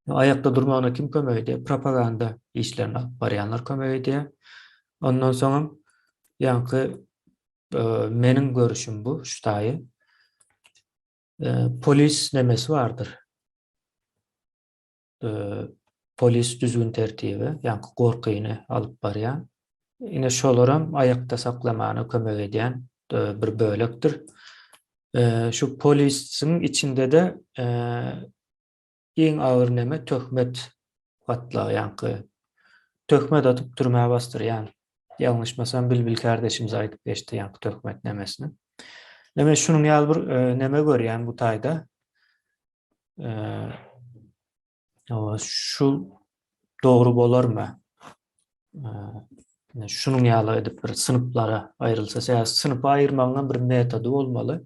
Ayakta durmagyna kim kömek edýär? Propaganda işlerini alyp barýanlar kömek edýär. Ondan soň ýa-ni meniň görüşüm bu şu taýy. Polis nemesi bardyr. Polis düzgün tertibi, ýa-ni gorkyny alyp barýan. Ine şolaram ayakta saklamany kömek edýän bir bölekdir. Şu polisiň içinde de iň agyr neme töhmet gatlagy, ýa-ni töhmet atyp türmäge bastyrýan. Ýalňyşmasam Bilbil kardeşimiz aýdyp geçdi ýa-ni töhmet nemesini. Demek şunun ýaly bir neme görýän bu taýda. Şu dogry bolarmy? Şunun ýaly edip bir sınıplara aýrylsa, sınıpa aýyrmagyň bir metody bolmaly.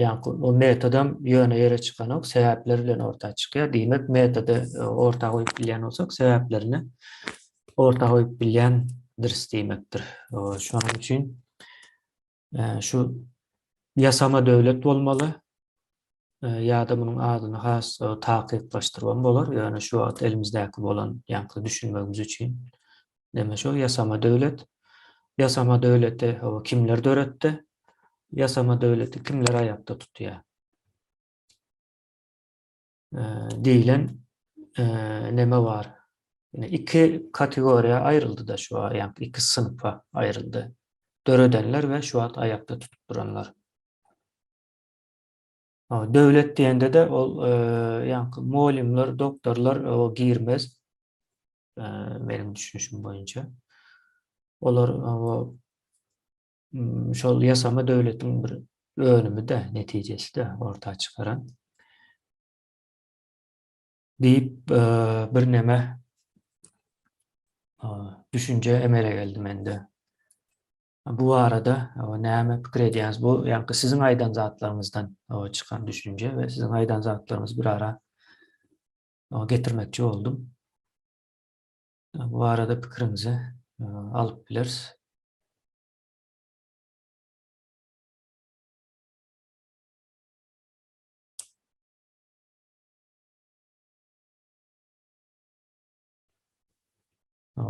Yani o metodam ýöne ýere çykanok sebäpleri bilen ortağa çykýar. Diýmek metody ortağa goýup bilýän bolsak, sebäplerini ortağa goýup bilýän dirs diýmekdir. Şonuň üçin şu yasama döwlet bolmaly. Ýa-da munyň adyny has takyplaşdyrwan bolar. Ýani şu wagt elimizdäki bolan ýankly düşünmegimiz üçin. Demek şu yasama döwlet. Yasama döwleti kimler döretdi? Yasama döwleti kimler ayakta tutýar? Diýilen neme var? Ýani iki kategoriýa aýryldy da şu ýa-ni iki sınıfa aýryldy. Döredenler we şu wagt ayakta tutup duranlar. Döwlet diýende de ol ýa-ni molimler, doktorlar o girmez. Benim düşünüşüm boyunca. Olar şol yasama döwletiň bir önümi de netijesi de ortağa çıkaran diýip bir neme düşünje emele geldi mende. Bu arada näme pikir edýäňiz? Bu ýanky sizin aýdan zatlaryňyzdan çykan düşünje ve sizin aýdan zatlaryňyzy bir ara getirmekçi oldum. Bu arada pikiriňizi alyp bileriz.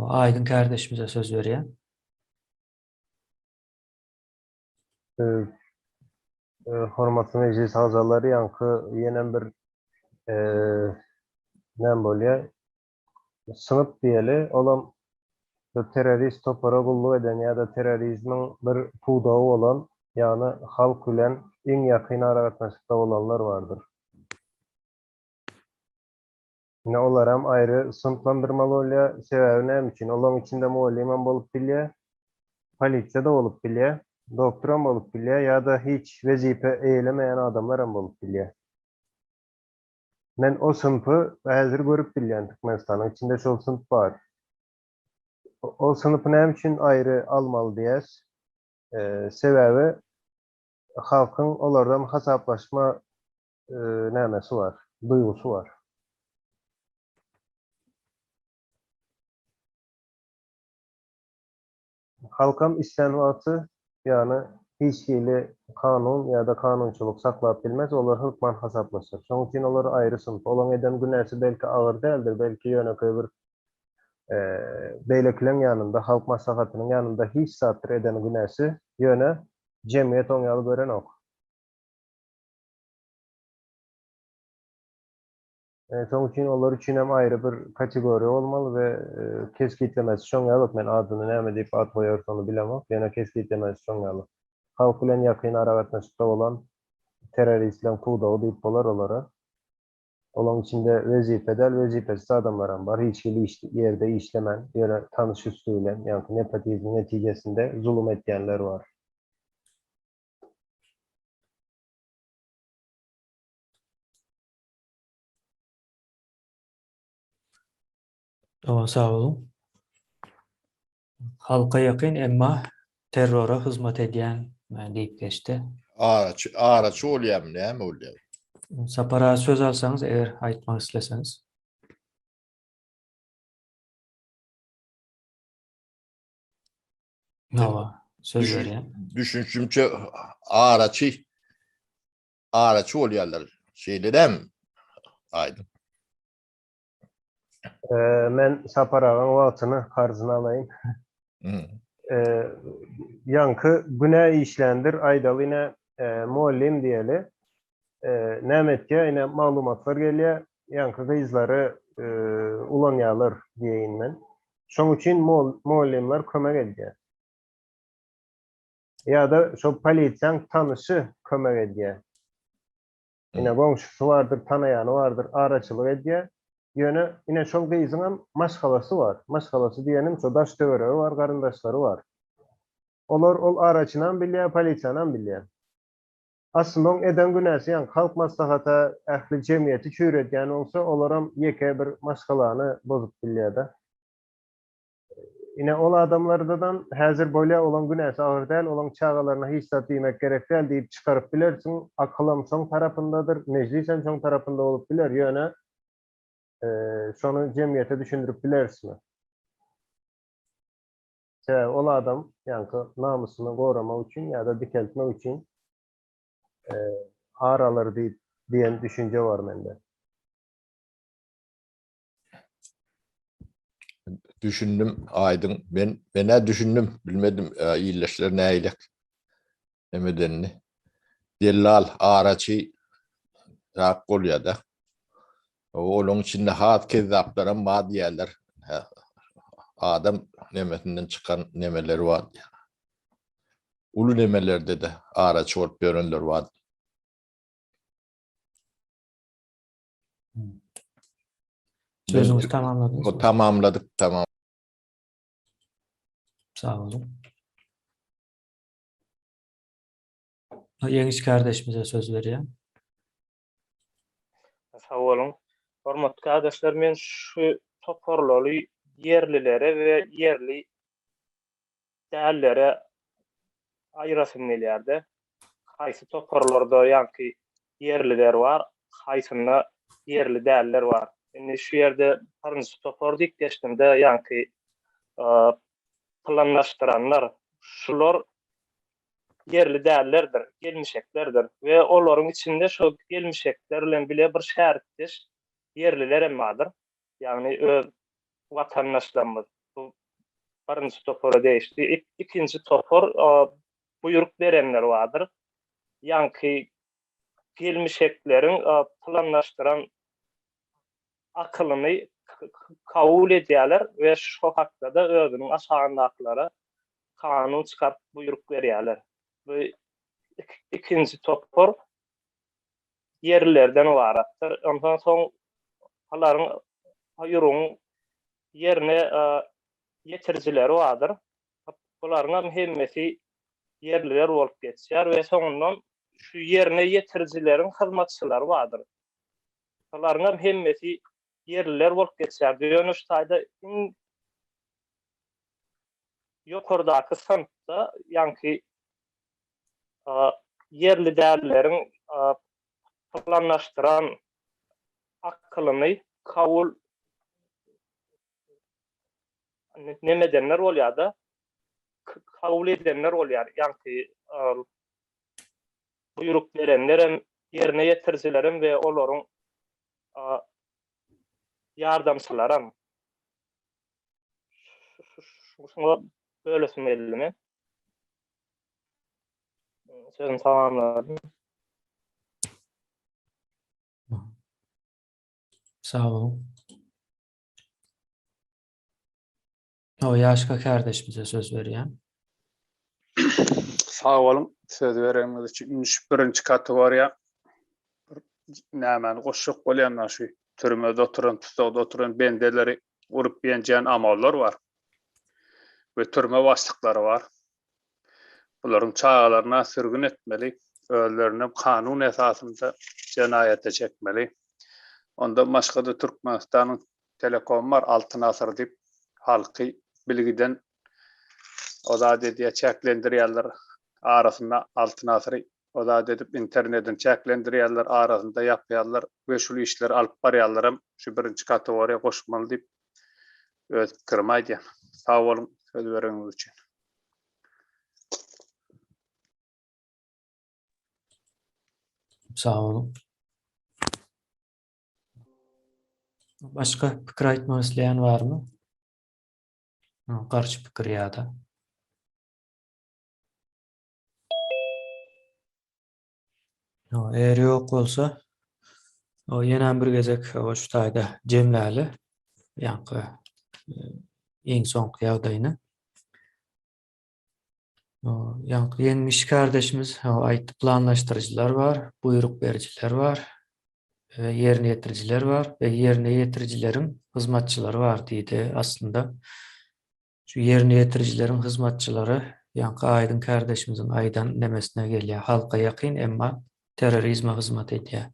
Aydın kardeşimize söz verýän.
Hormatly meclis agzalary ýanky ýene bir näme bolýar? Sınıp diýeli, olam terörist topara gulluk eden ýa-da terörizmiň bir pudagy bolan, ýani halk bilen iň ýakyn aragatnaşykda bolanlar bardyr. Ine olar hem ayrı sınıflandyrmaly bolýar, sebebi näme üçin? Olaň içinde muallimam bolup bilýär, polisiýada bolup bilýär, doktoram bolup bilýär ýa-da hiç wezipe eýlemeýän adamlar hem bolup bilýär. Men o sınıfy häzir görüp bilýän Türkmenistanyň içinde şol sınıf bar. O sınıfy näme üçin ayrı almaly diýäs? Sebebi halkyň olardan hasaplaşma nämesi bar, duýgusy bar. Halkam islenwagty, ýani hiç hili kanun ýa-da kanunçylyk saklap bilmez, olar hukman hasaplaşar. Şoň üçin olar ayrı sınıf. Olaň eden günäsi belki agyr däldir, belki ýöneköy bir beýlekleň ýanynda, halk maslahatynyň ýanynda hiç satır eden günäsi ýöne jemgyýet oňaly gören ok. Şoň üçin olar üçin hem ayrı bir kategoriýa bolmaly we keskitlemesi şoň ýaly, men adyny näme diýip at goýarsamy bilemok, ýene keskitlemesi şoň ýaly. Halk bilen ýakyn aragatnaşykda bolan teröristleň pudagy diýip bolar olara. Olaň içinde wezipesiz adamlar hem bar, hiç hili ýerde işlemen, ýöne tanış üstüyle, ýani nepotizm netijesinde zulüm etýänler bar.
Sağ olun. Halka yakın emma terrora hizmet edýän diýip geçdi.
Araçy bolýarmy, näme bolýar?
Sapara söz alsanız eğer aýtmak isleseňiz. Nova söz berýän.
Düşünçümçe araçy bolýarlar. Şeýledem Aydın.
Men saparagyň wagtyny karzyna alayım. Yankı güne işlendir, aydalı yine muallim diyeli. Nämetke yine maglumatlar gelýär, yankı gyzlary ulanýarlar diýeýin men. Şoň üçin muallimler kömek edýär. Ýa-da şo polisiýaň tanysy kömek edýär. Yine goňşusy bardyr, tanaýany bardyr, araçylyk edýär. Yine şol gyzyň hem maşgalasy bar. Maşgalasy diýenim şo daş töweregi bar, garyndaşlary bar. Olar ol araçynan bilýär, polisiýanan bilýär. Aslında on eden günäsi ýani halk maslahata ähli jemgyýeti çüýredýän bolsa, olar hem ýeke bir maşgalany bozup bilýär-de. Yine ol adamlardan häzir bolýa olan günäsi agyr däl, olan çağalaryna hiç zat diýmek gerek däl diýip çykaryp bilersiň, akylym şoň tarapyndadyr, mejlisem şoň tarapynda bolup biler, ýöne şonu jemgyýete düşündirip bilersiňmi? Ol adam ýanky namusyny goramak üçin ýa-da dikeltmek üçin aralar diýen düşünje bar mende.
Düşündüm Aydın. Ben düşündüm. Bilmedim iyilleşler näýlek. Nemedenni. Dellal araçy rak bolýar da. Olaň içinde hat kezzaplar bar diýerler. Adam nemetinden çıkan nemeleri var. Ulu nemelerde de araç olup görenler var.
Sözünüzü tamamladınız mı?
Tamamladık, tamam.
Sağ olun. Yeňiç kardeşimize söz berýän.
Sağ olun. Hormatly kardeşler, men şu toparlaly yerlilere ve yerli dällere
aýrasym gelýärdi. Haýsy toporlarda ýa-ni yerliler bar, haýsynda yerli däller bar. Indi şu ýerde birinji topor dikleşdimde ýa-ni planlaşdyranlar, şular yerli dällerdir, gelmişeklerdir we olaryň içinde şu gelmişekler bilen bile bir şähertdeş yerliler emmadyr. Ýagny öz watandaşlarymyz. Bu birinji topora değişdi. İkinci topor buyruk berenler vardır. Ýa-ni gelmişekleriň planlaşdyran akylyny kabul edýärler we şu hakda da özüniň aşagyndakylara kanun çıkarıp buyruk berýärler. Bu ikinci topor yerlerden ibaratdyr. Ondan soň halaryň aýyryň yerine yetirjileri vardır. Bularning hemmesi yerliler bolup geçýär we soňundan şu yerine yetirjileriň hyzmatçylary vardır. Bularning hemmesi yerliler bolup geçýär. Diýen şu taýda ýokardaky sınıfda ýa-ni yerli dälleriň planlaşdyran akylyny kabul nemedenler bolýardy? Kabul edenler bolýar. Ýa-ni buyruk berenler hem yerine yetirjilerim we olaryň ýardamçylarym. Şunu bölesim geldi. Sözüm tamamladım.
Sağ olun. O Ýaşka kardeşimize söz berýän.
Sağ olun. Söz berýäňiz üçin 1-nji kategoriýa nämäni goşşak bolýanlar şu türmede oturan, tutaqda oturan bendeleri urup ýenjen amallar var. Ve türme başlyklary var. Bularyň çağalaryna sürgün etmeli, özlerini kanun esasında cenaýete çekmeli. Onda başga da Türkmenistanyň telekom var, altyn asır diýip halky bilgiden ozat edýär, çeklendirýärler arasynda altyn asyry ozat edip internetten çeklendirýärler arasynda ýapýarlar we şu işleri alyp barýarlar. Şu 1-nji kategoriýa goşmaly diýip öz pikirimi aýdýar. Sağ olun, söz berýäňiz üçin.
Sağ olun. Başka pikir aýtmak isleýän barmy? Garşy pikir ýa-da. Eğer yok bolsa, o ýene bir gezek şu taýda jemläli, ýa-ni iň soňky ýagdaýyny. Ýa-ni ýenmiş kardeşimiz aýtdy, planlaşdyrjylar var, buyruk berjiler var, yerine yetirjiler var ve yerine yetirjileriň hyzmatçylary var diýdi. Aslında şu yerine yetirjilerin hyzmatçylary ýa-ni Aýdyn kardeşimiziň aýdan nemesine gelýär. Halka ýakyn emma terrorizme hyzmat edýär.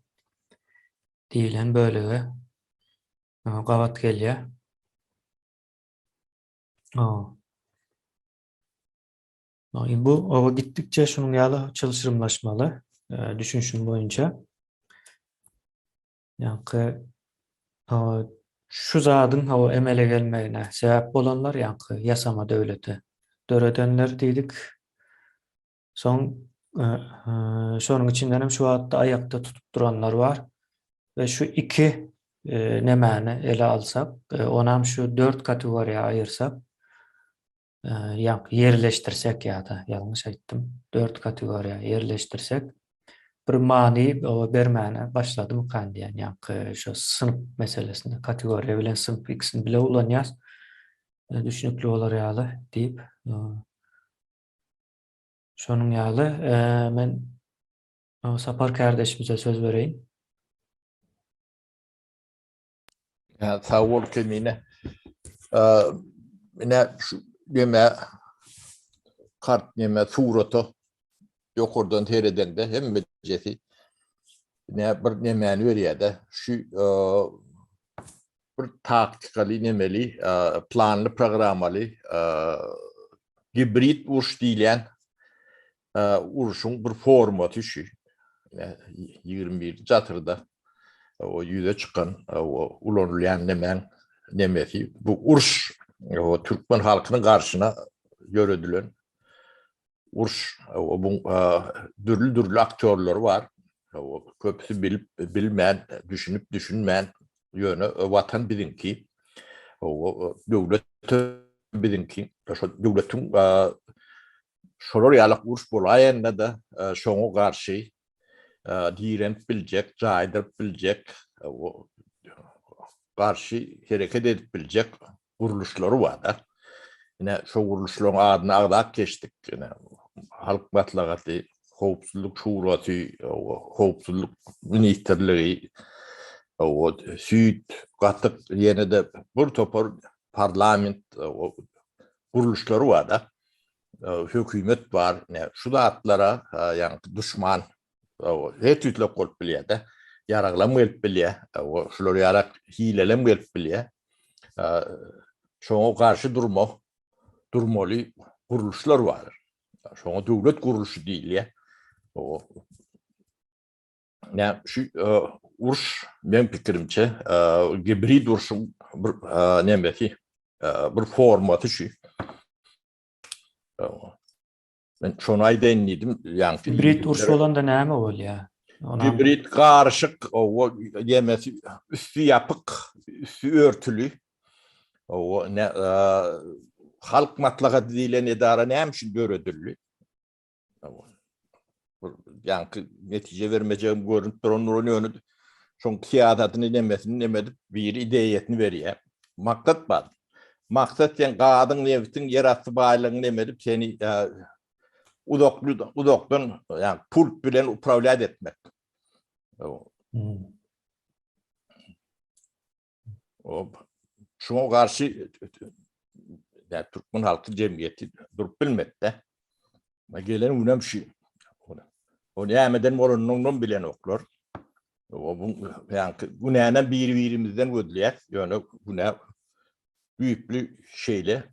Diýilen bölege gawat gelýär. Bu owa gitdikçe şunun ýaly çylşyrymlaşmaly, düşünşüm boýunça. Ýa-ni şu zadyň o emele gelmegine sebäp bolanlar ýa-ni ýasama döwleti döredenler diýdik. Soň şonuň içinden hem şu wagtda aýakda tutup duranlar var ve şu iki nemäni ele alsak, onam şu 4 kategoriýa aýyrsak, ýa-ni yerleştirsek ýa-da ýalňyş aýtdym, 4 kategoriýa yerleştirsek, bir many bermäne başladym kandiýan, ýa-ni şu sınıf meselesinde kategoriýa bilen sınıf ikisini bile ulanýar. Düşünükli bolar ýaly diýip şonuň ýaly men Sapar kardeşimize söz bereyim.
Ya sağ ol kendine. Mine şu yeme kart yeme suratı yok oradan tereden de hem meclisi ne bir nemeni veriyor da şu bir taktikali nemeli planlı programalı hibrit uç diyen uruşun bir formatı şu. 21 Catır'da o yüze çıkan o ulanılan nemesi bu uruş o Türkmen halkının karşına görüdülen uruş o bu dürlü aktörler var. O köpüsü bilmeyen, düşünmeyen yönü vatan bizimki. O devlet bizimki. Devletin şolor yalak uruş bolayanda da şoňa karşı direnip bilecek, caydırıp bilecek, o karşı hareket edip bilecek kuruluşları var da. Yine şu kuruluşların adına ağdak geçtik. Yine halk matlakatı, Howpsuzluk Şurası, Howpsuzluk Ministerliği, o Süd, Gatık, yine de bir topar parlament kuruluşları var da. Hükümet var. Şu da atlara yani düşman her türlü kol bilye de yaraglam gelip bilye o şular yarak hilelem gelip bilye şoňa karşı durmalı kuruluşlar var. Şoňa devlet kuruluşu diýil ya. O yani şu uruş benim fikrimçe hibrid uruşun bir nemesi bir formatı şu. Ben şonu aýdanydim yani
Hibrid uruş bolan da näme bol ya?
Hibrid karşık o yemesi üstü yapık, üstü örtülü. O ne halk matlakatı diýilen edara näme görüdüllü. Yani netice vermeyeceğim görünüp onun önü şoň kiýadatyny nemedip bir ideýetini berýär. Maksat bar. Maksat sen gadyň nebtin ýeratdy baýlygyny nemedip seni udokdan yani pult bilen upravlat etmek. O şoňa karşı yani Türkmen halkı cemiyeti durup bilmekde. Gelen unem şey. O nämeden bolanyny bilen oklar. O bu yani bu näme birimizden ödülýär. Yani bu ne büyüklü şeyle.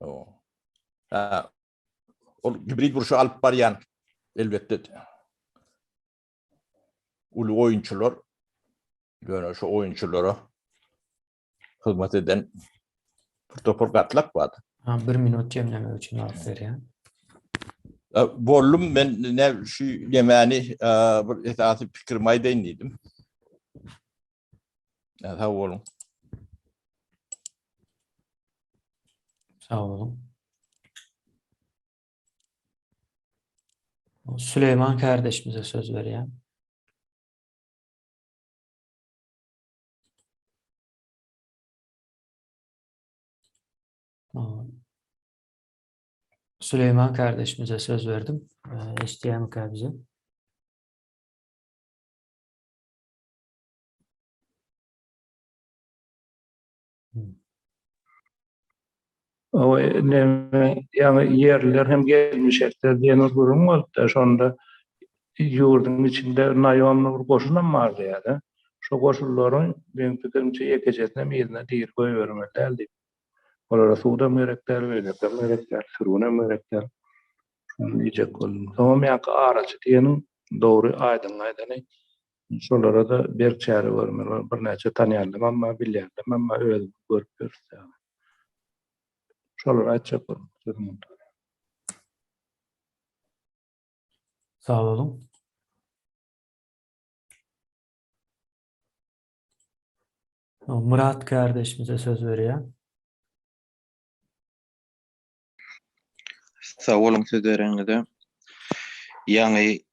O hibrid vuruşu alıp baryan elbette. Ulu oyuncular yani şu oyunculara hizmet eden topor gatlak var.
1 minut jemleme üçin alyp berýär.
Bollum ben ne şu yemeğini bir esasy pikirimi aýdaýdydım. Sağ olun.
Sağ olun. Süleyman kardeşimize söz vereyim. Süleyman kardeşimize söz verdim. İsteyen bize.
O yani yerler hem gelmişekler diýen durum boldy. Şonda ýurdun içinde naýonly bir goşunam bardy ýa-da. Şo goşullaryň benim pikirimçe ýekejesine ýerine diýir goýbermeli diýip. Olara suwda merekler, merekler, sürüne merekler. Şonu diýjek boldum. Tamam ýa-da araçy diýeniň dogry aýdanyny şolara da berçäri bermeli. Bir näçe tanýandym, amma bilýändim, amma özüm görüp görýär. Şolara aýtjak boldum.
Sağ olun. Murat kardeşimize söz verýär.
Sağ olun söz bereňizde. Ýani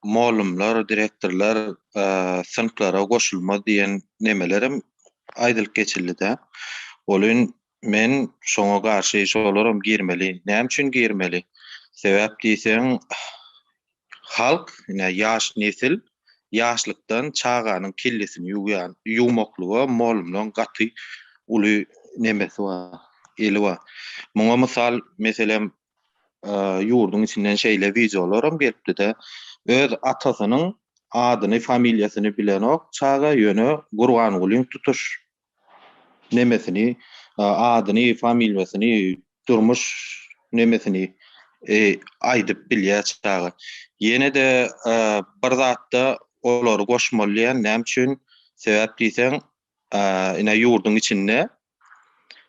molumlar, direktorlar sınıflara goşulma diýen nemelerim aýdylyp geçildi. Olun men şoňa garşy şolaram girmeli. Näme üçin girmeli? Sebäp diýseň halk, ýaş nesil ýaşlykdan çağanyň kellesini ýuwmaklygy molumdan gaty uly nemesi bar, eli bar. Muňa mysal meselem ýurdun içinden şeýle wideolaram gelipdi-de öz atasynyň adyny, familiýasyny bilenok çaga ýöne Gurbanuly tutuş nemesini, adyny, familiýasyny, durmuş nemesini aýdyp bilýär çagy. Ýene-de bir zatda olary goşmalýan näme üçin sebäp diýseň, ine ýurdun içinde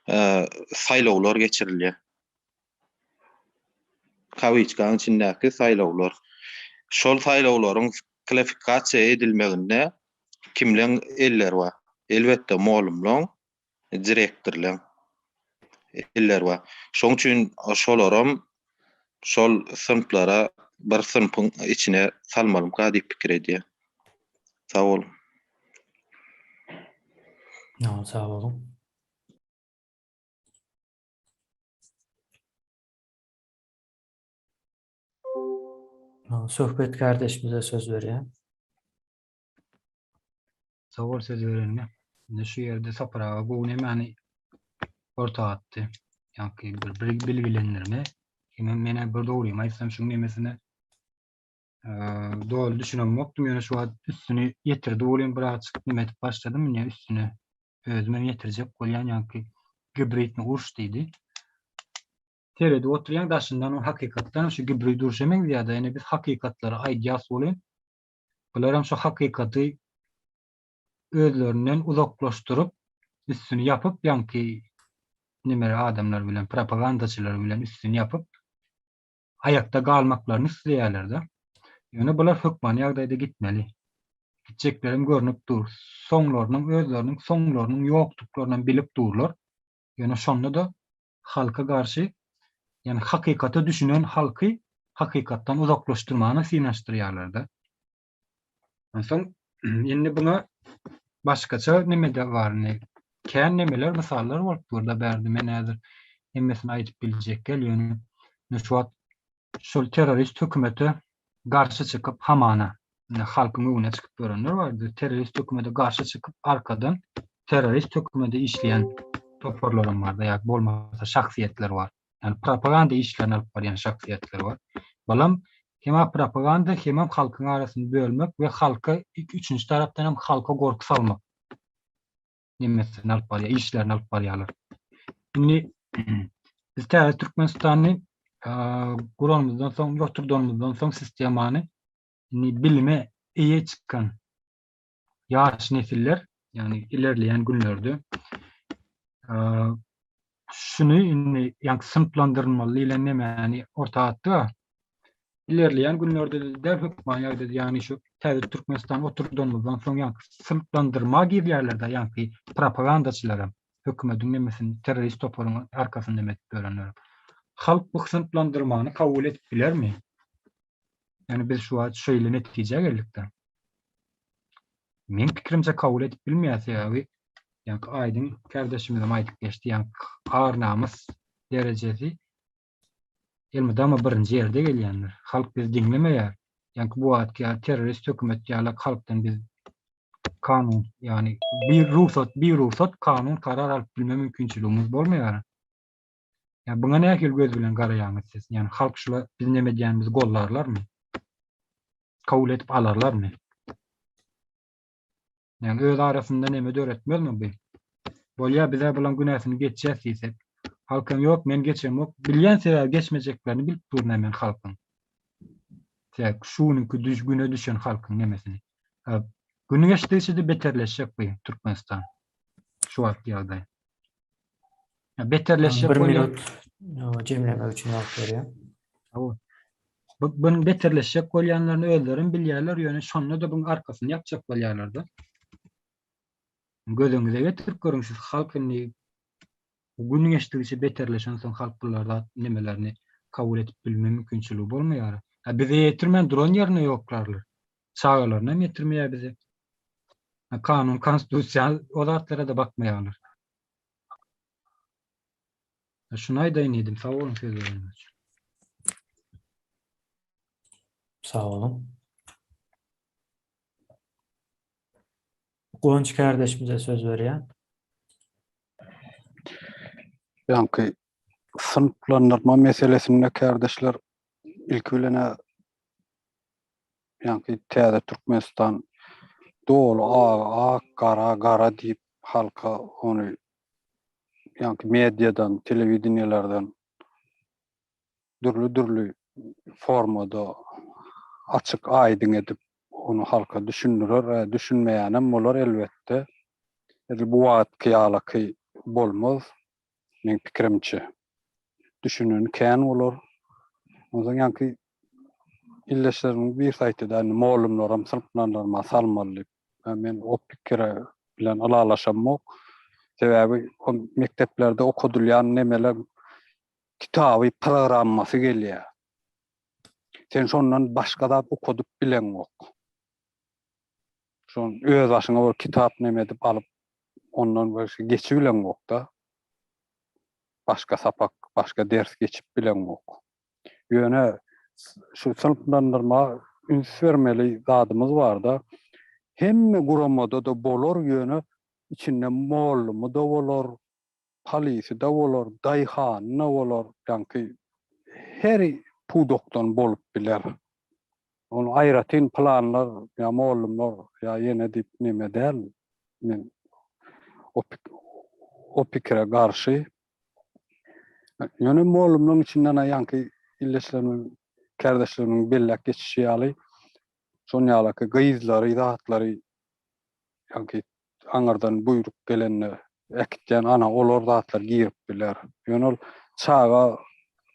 saýlawlar geçirilýär. Kawyçkanyň içindäki saýlawlar. Şol saýlawlaryň klassifikasiýa edilmeginde kimleň eller bar? Elbetde molumlaň, direktorlaň eller bar. Şoň üçin şolaram şol sınıflara bir sınıfın içine salmalım diýip pikir edýär. Sag bolun.
Sağ olun. Söhbet kardeşimize söz verýär.
Sag bol söz berenine. Şu ýerde sapara bu nämäni orta atdy. Ýa-ki bir bilgilendirme. Mene bir dogry aýtsam şu nemesine doğru düşünemokdum. Ýöne şu wagt üstüni ýetirdi bolýan bir açyk nime edip başladym. Ýa üstüni özüme ýetirjek bolýan ýa-ki gibritni uruş diýdi. Terede oturýan daşyndan o hakykatdan şu gibrit uruş emek ýa-da ýene biz hakykatlary aýdýas bolýan. Bular hem şu hakykaty özlerinden uzaklaştırıp üstünü yapıp ýa-ki nimere adamlar bilen propagandaçylar bilen üstünü yapıp ayakta galmaklaryny isleýärler-de. Ýöne bular hökman ýagdaýda gitmeli. Gitjeklerim görünüp dur. Soňlarynyň özleriniň soňlarynyň ýokduklaryny bilip durlar. Ýöne şonda da halka garşy ýani hakykaty düşünen halky hakykatdan uzaklaşdyrmany synaşdyrýarlar-da. Soň indi buna başgaça nime de barny? Kän nimeler misallar bolup burada berdi menädir. Hemmesini aýdyp biljek gelýär. Şu wagt şol terörist hökümete garşy çykyp hamana halkyň öňüne çykyp görenler bardy. Terörist hökümete garşy çykyp arkadan terörist hökümete işleyen toparlarym bar da ýa bolmasa şahsiýetler bar. Yani propaganda işlerini alıp barýan şahsiýetler bar. Balam hem propaganda hem halkyň arasyny bölmek we halka üçünçi tarapdan hem halka gorky salmak. Nimesini alıp barýar, işlerini alıp barýarlar. Şimdi biz Türkmenistany guranymyzdan soň, ýoturdymyzdan soň sistemany bilime eýe çykkan ýaş nesiller, yani ilerleyen günlerde şunu ýa sınıflandyrmaly ile nämäni orta atdy. İlerleyen günlerde de hökman ýagdaýda ýani şu Türkmenistan oturdymyzdan soň ýa sınıflandyrma gibi ýerlerde ýa-ki propagandaçylar hökümetiň nemesini terörist toparyň arkasynda emek görenler. Halk bu sınıflandyrmany kabul edip bilermi? Yani biz şu wagt şeýle netije geldikde. Men pikirimçe kabul edip bilmeýär ýa-ki aýdyň kardeşimiz aýdyp geçdi ýa ağır namys derejesi elmedama birinji ýerde gelýändir. Halk biz dinlemeýär. Yani bu wagtki terörist hökümet ýa halkdan biz kanun yani bir ruhsat kanun karar alıp bilme mümkinçiligimiz bolmaýar. Ya buna nähil göz bilen garaýaňyz siz? Yani halk şula biz neme diýänimiz gollarlarmy? Kabul edip alarlarmy? Yani öz arasında neme döretmezmi bu? Bolýa bize bilen günäsini geçýär diýsek, halkyň ýok men geçemok, bilýän sebäp geçmejeklerini bilip durna men halkyň. Tek şunuňky düzgüne düşen halkyň nemesini. Günü geçtikçe beterleşecek bu Türkmenistan. Şu wagt ýagdaý. Beterleşecek.
Bir minut jemleme üçin wagt berýär.
Bunun beterleşecek bolýanlaryny özlerin bilýärler, ýöne şonda da bunyň arkasyny ýapjak bolýarlar-da. Gözüňize getirip görüň siz halkyň günü geçtikçe beterleşen soň halk bularda nemelerini kabul edip bilme mümkinçiligi bolmaýar. Bize ýetirmän duran ýerine ýoklarlar. Çağalaryna ýetirmeýär bize. Kanun, konstitusiýa o zatlara da bakmaýarlar. Şunu aýdaýyn edim, sag bolun sözleriniz üçin.
Sağ olun. Gonç kardeşimize söz verýär.
Yani sınıflandırma meselesinde kardeşler ilk bilene yani täze Türkmenistan dolu gara deyip halka onu yani medyadan, televizyonlardan dürlü formada açık aydın edip onu halka düşündürür. Düşünmeyenem bolar elbette. Bu vaat kıyalaky bolmaz. Men pikirimçe. Düşünün kän olur. O zaman yani illeşlerin bir saytıda molumlaram sınıflarıma salmalı. Men o pikire bilen alalaşamok. Sebebi o mekteplerde okudulyan nemeler kitabı programması geliyor. Sen şondan başka da okudup bilen yok. Şon öz başına o kitap nemedip alıp ondan başka geçibilen yok da. Başka sapak, başka ders geçip bilen yok. Yöne şu sınıflandırma üns vermeli zadımız var da hemme guramada da bolor yöne içinde mollumu da bolor, polisi da bolor, dayhan ne bolor, yani her pudoktan bolup biler. Onu ayratin planlar ya mollumlar ya yine dip neme del men o pikire karşı yöne mollumların içinden yankı illeşlerin kardeşlerinin bellek geçişi alı son yalakı gıyızları, idahatları yankı anardan buyruk gelenle ekitten ana olur zatlar girip biler. Yönül çağa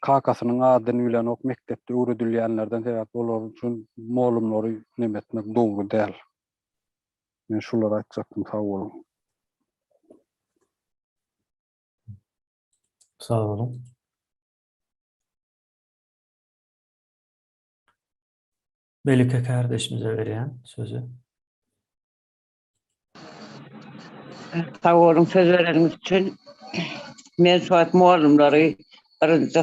kakasının adını bilen ok mektepte öğretülýänlerden sebäp olar üçin molumlary nemetmek dogry däl. Men şulara aýtjakdym, sag bolun.
Sağ olun. Melike kardeşimize veriyen sözü.
Sağ olun söz vereniz için. Men şoat molumlary birinji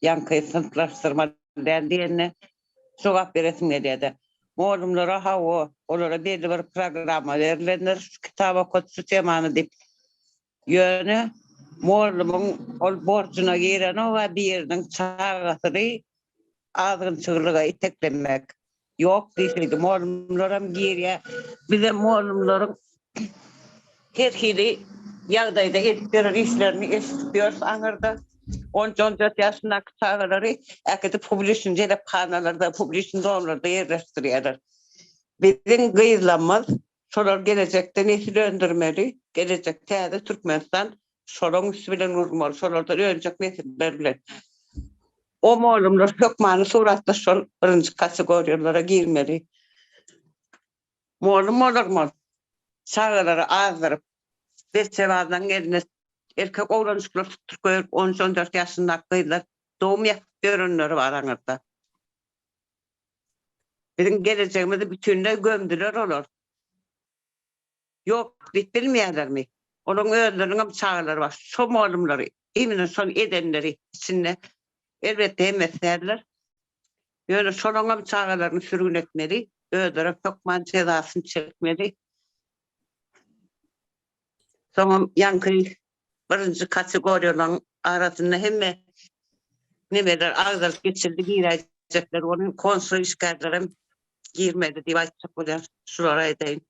ýanky sınıflaştırma diýende jogap beresim gelýärdi. Molumlara hawa olara belli bir programa berilendir, kitap okutuş temany dip. Ýöne molumyň ol borjuna giren we bir ýerden çagatyry azgynçylyga iteklemek. Ýok diýdi molumlaram girýär. Bize molumlaryň her hili ýagdaýda etdiler işlerini eşitdiýär aňyrda 10-14 ýaşyndaky çagalary äkidi publişin jere kanalarda publişin domlarda ýerleşdirýärler. Bizim gyýlanmaz şolar gelecekde nesillendirmeli, gelecek täze Türkmenistan şolaryň üstü bilen urmaly, şolardan öňjek nesiller bilen. O molumlar hökmany suratda şol birinji kategoriýalara girmeli. Molum olarmaz. Çagalary azdyryp Beçevadan geline erkek oğlançıklar tutturkoyup 13-14 ýaşyndaky gyzlar doğum ýapyp görünleri var aňyrda. Bizim geleceğimizi bütünle gömdüler olar. Yok, bit bilmeýärlermi? Olaryň özleriniň çagalary var. Şo molumlary, emine şol edenleri içinde elbette emeslerler. Ýöne şolaryň çagalaryny sürgün etmeli, özleri hökman cezasyny çekmeli. Tamam, yankı birinci kategoriyaların arasında hemme nemeler ağzılık geçirdi girecekler. Onun konsul işgallerim girmedi diye açacak olan şulara edeyim.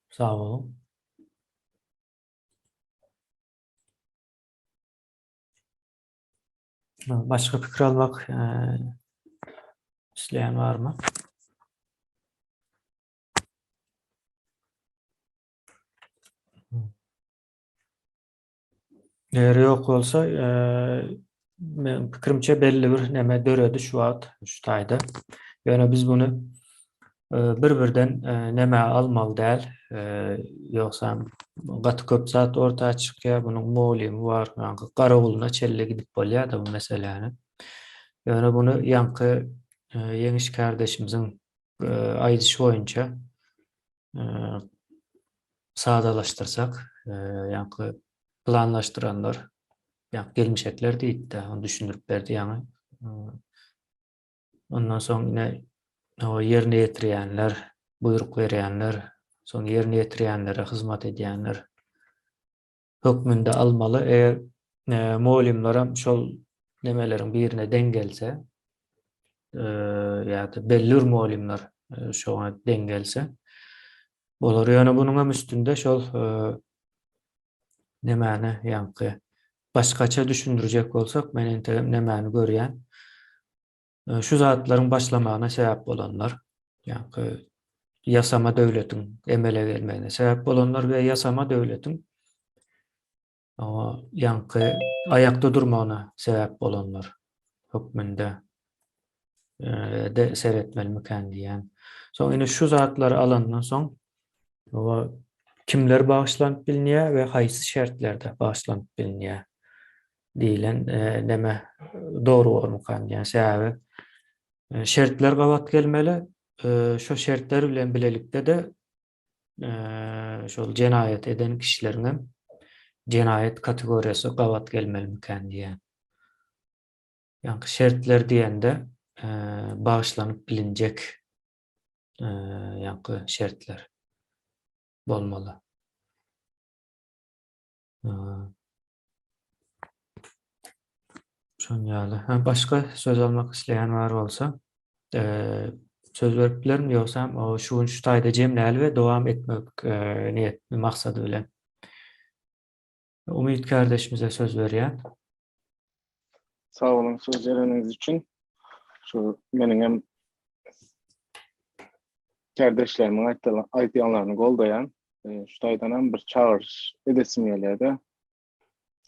Sağ olun. Başka fikir almak isteyen var mı? Eğer yok olsa men pikirimçe belli bir neme döredi şu taýda. Yani biz bunu bir-birden neme almaly däl. Ýoksa gaty köp zat ortağa çykýar, bunyň molymy bar, garaguluna çelle gidip bolýar da bu meseleni. Yani bunu yankı Yeňiş kardeşimiziň aýdyşy boýunça sadalaştyrsak, yankı planlaştıranlar, yani gelmişekler diýdi, onu düşündürüp berdi yani. Ondan soň yine o yerine ýetirýänler, buyruk berýänler, soň yerine ýetirýänlere hyzmat edýänler hökmünde almaly. Eger molimlaram şol nemeleriň birine dengelse, ýa-da belli molimlar şoňa dengelse, bolar. Ýöne bunyň üstünde şol nemäni ýanky başkaça düşündürecek olsak men entegem nämäni görýän şu zatlaryň başlamagyna sebäp bolanlar, ýa-ni ýasama döwletiň emele gelmegine sebäp bolanlar we ýasama döwletiň ýa-ni aýakda durmagyna sebäp bolanlar hökmünde de seretmelmiken diýen. Soň ine şu zatlary alandan soň kimler bağışlanıp bilinýär we haýsy şertlerde bağışlanıp bilinýär diýilen neme dogry bolmakan diýen sebäbi şertler gawat gelmeli. Şo şertler bilen bilelikde de şol jenaýat eden kişileriň hem jenaýat kategoriýasy gawat gelmelmiken diýen. Ýa-ni şertler diýende bağışlanıp bilinjek ýa-ni şertler bolmaly. Şoň ýaly. Başga söz almak isleýän bar bolsa, söz berip bilerim, ýoksam o şu taýda jemläli we dowam etmek niýet maksady bilen. Umit kardeşimize söz berýän.
Sağ olun sözleriniz için. Şu benim hem kardeşlerimin aýtýanlaryny goldayan, şu taýdan hem bir çağırış edesim gelýärdi.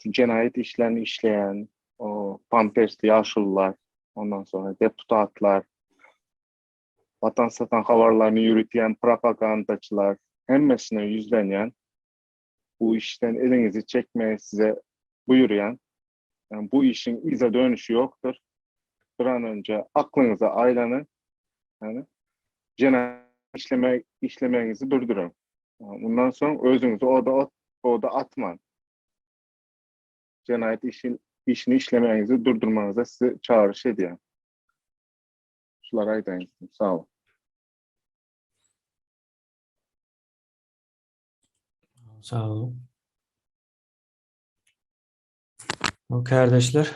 Şu jenaýat işlerini işleyen, o pampersli ýaşullar, ondan sonra deputatlar, vatan satan habarlaryny ýürütýän propagandaçylar, hemmesine yüzlenýän, bu işten elinizi çekmeýe size buyurýan, yani bu işin ize dönüşü yoktur. Bir an önce aklınıza aylanın, yani işlemeğinizi durdurun. Yani bundan sonra özünüzü orada atman. Cinayet işini işlemeğinizi durdurmanıza size çağrış ediyor. Şulara aytayım. Sağ olun.
Sağ olun. O kardeşler,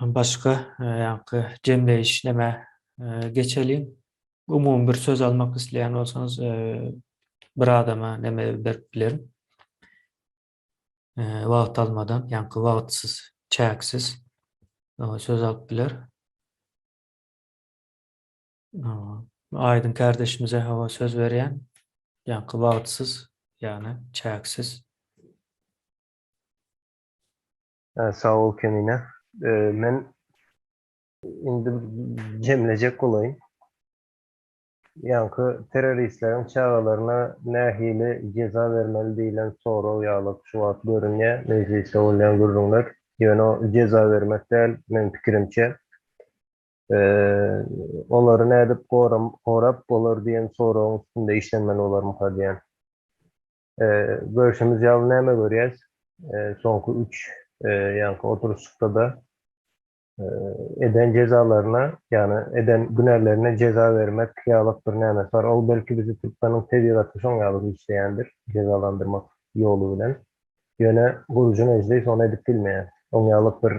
başka ýa-ni jemleýiş näme geçelim. Umum bir söz almak isleýän bolsaňyz bir adama näme berip bilerim. Wagt almadan, ýa-ni wagtsyz, çäksiz söz alyp biler. Aydın kardeşimize hava söz berýän, ýa-ni wagtsyz, ýa-ni çäksiz.
Sağ ol Kemine. Men indi jemlejek bolayım. Yankı teröristlerin çağalarına nähili ceza vermeli diýilen sorag ýaly şu wagt görünýär. Mecliste bolýan gurrunlar ýöne ceza vermek däl, men pikirimçe. Onları nädip gorap bolar diýen soragyň üstünde işlenmeli bolarmy diýen. Görüşimiz ýaly näme görýäs? Soňky 3 yankı oturuşlukta da eden cezalarına, yani eden günlerlerine ceza vermek ýalyk bir näme var. O belki bizi Türkmeniň tebigaty şoň ýaly işleýändir, cezalandyrmak ýolu bilen. Ýöne gurucu meclis onu edip bilmeýär. Oň ýalyk bir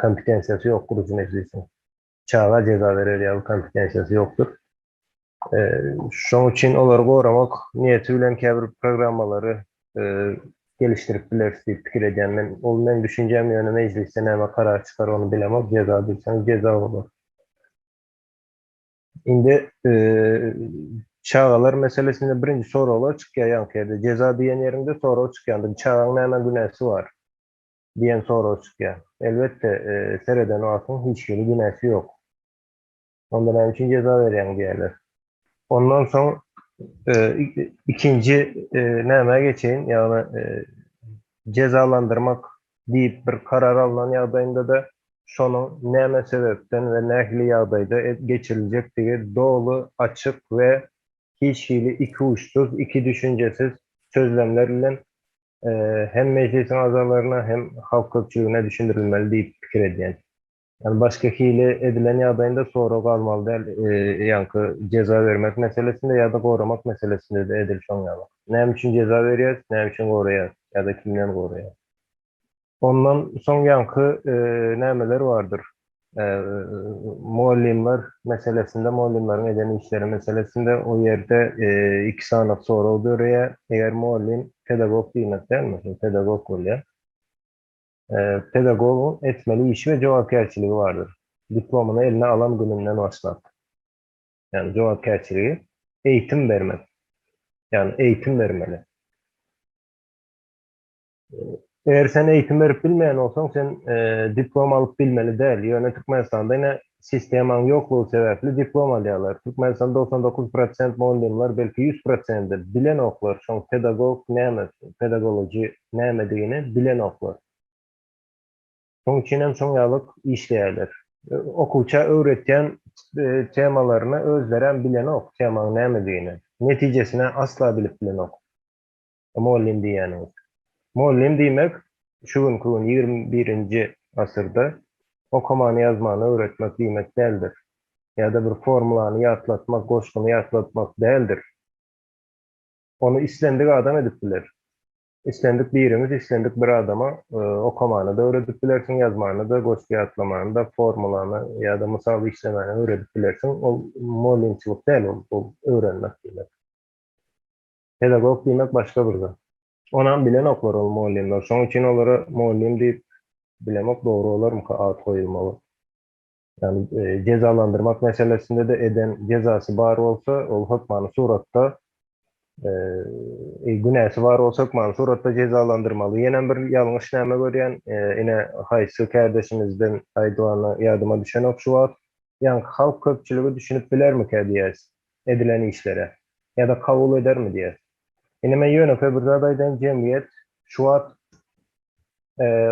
kompetensiýasy ýok gurucu meclisiň. Çağa ceza verer ýaly kompetensiýasy ýokdur. Şoň üçin olary goramak niýeti bilen käbir programmalary geliştirip bilersiz diýip pikir edýän. Men ol men düşünjem ýöne mecliste näme karar çykar onu bilemok, ceza bilseň ceza bolar. Indi çağalar meselesinde birinci soralar çykýar ýanky. Ceza diýen ýerinde soraw çykýandy. Çağaň näme günäsi var diýen soraw çykýar. Elbette sereden owasyň hiç bir günäsi ýok. Onda näme üçin ceza berýän diýerler. Ondan soň ikinci näme geçeyin, yani cezalandırmak deyip bir karar alınan ýagdaýynda da şonu näme sebepden we nähili ýagdaýda geçiriljek diye dolu, açık ve hiç iki uçsuz, iki düşüncesiz sözlemler bilen hem meclisin azalarına hem halk köpçülüğüne düşündürülmeli deyip pikir edýän. Yani başka hile edilen ýagdaýynda soraw almaly däl, yankı ceza vermek meselesinde ya da goramak meselesinde de edil şoň ýaly. Näme üçin ceza berýär, näme üçin goraýar ya da kimden goraýar. Ondan soň yankı nämeler vardır. muallimler meselesinde, muallimlerin eden işleri meselesinde o yerde 2 sanat sonra oluyor ya, eğer muallim pedagog demek değil mi? Pedagog oluyor. Pedagogun etmeli işi ve cevapkerçiliği vardır. Diplomunu eline alan gününden başlar. Yani cevapkerçiliği eğitim vermek. Yani eğitim vermeli. Eğer sen eğitim verip bilmeyen olsan sen diploma alıp bilmeli değil. Yani Türkmenistan'da yine sistemin yokluğu sebeple diploma alıyorlar. Türkmenistan'da 99% muallimler belki 100% bilen oklar. Çünkü pedagog ne pedagoloji ne bilen oklar. Son için hem son yıllık işleyerler. Okuça öğreten temalarını özleren bilen ok. Temanın ne neticesine asla bilip bilen ok. Muallim diyen. Muallim demek şu gün 21. asırda okumanı yazmanı öğretmek demek değildir. Ya da bir formulanı yatlatmak, koşkunu yatlatmak değildir. Onu istendik adam edip bilir. İstendik birimiz, istendik bir adama okumanı da öğretip bilirsin, yazmanı da, koşku yatlamanı da, formulanı ya da misal işlemeni öğretip bilirsin. O muallimçilik değil, o öğrenmek demek. Pedagog demek başka bir şey. Onan bilen oklar ol muallimler. Şoň için olara muallim deyip bilemek doğru olur mu? Ad koyulmalı. Yani cezalandırmak meselesinde de eden cezası var olsa, ol hükmanı suratda günäsi var olsa hükmanı suratda cezalandırmalı. Yenen bir yanlış näme görýän ine haýsy kardeşimizden Aýdwany ýadyma düşen okşuwat. Yani halk köpçüligi düşünüp bilermi diýäs edilen işlere ya da kabul edermi diýäs. Inime ýönefe bir zadaýdan jemgyýet şuwat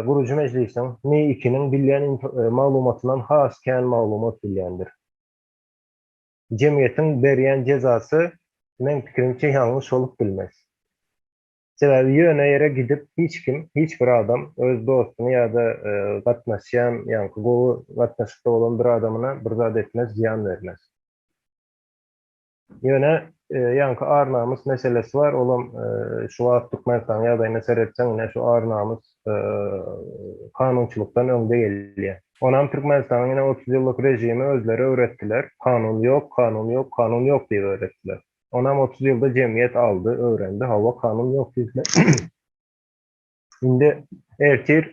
gurucu meclisiň ne ikinin bilýän maglumatyndan has kän maglumat bilýändir. Jemgyýetiň berýän jezasy men pikirimçe ýalňyş bolup bilmez. Sebebi ýöne ýere gidip hiç kim, hiç bir adam öz dostuny ýa-da gatnaşýan, ýani gowy gatnaşykda bolan bir adamyna bir zat etmez, ziýan bermez. Ýöne ýanky ar-namys meselesi var. Olam şu wagt Türkmenistan ýagdaýyna seretsen, ine şu ar-namys kanunçylykdan öňde gelýär. Onam Türkmenistanyň ine 30 ýyllyk rejimi özleri öwretdiler. Kanun ýok, kanun ýok, kanun ýok diýip öwretdiler. Onam 30 ýylda jemgyýet aldy, öwrendi, hawa kanun ýok diýdiler. Indi ertir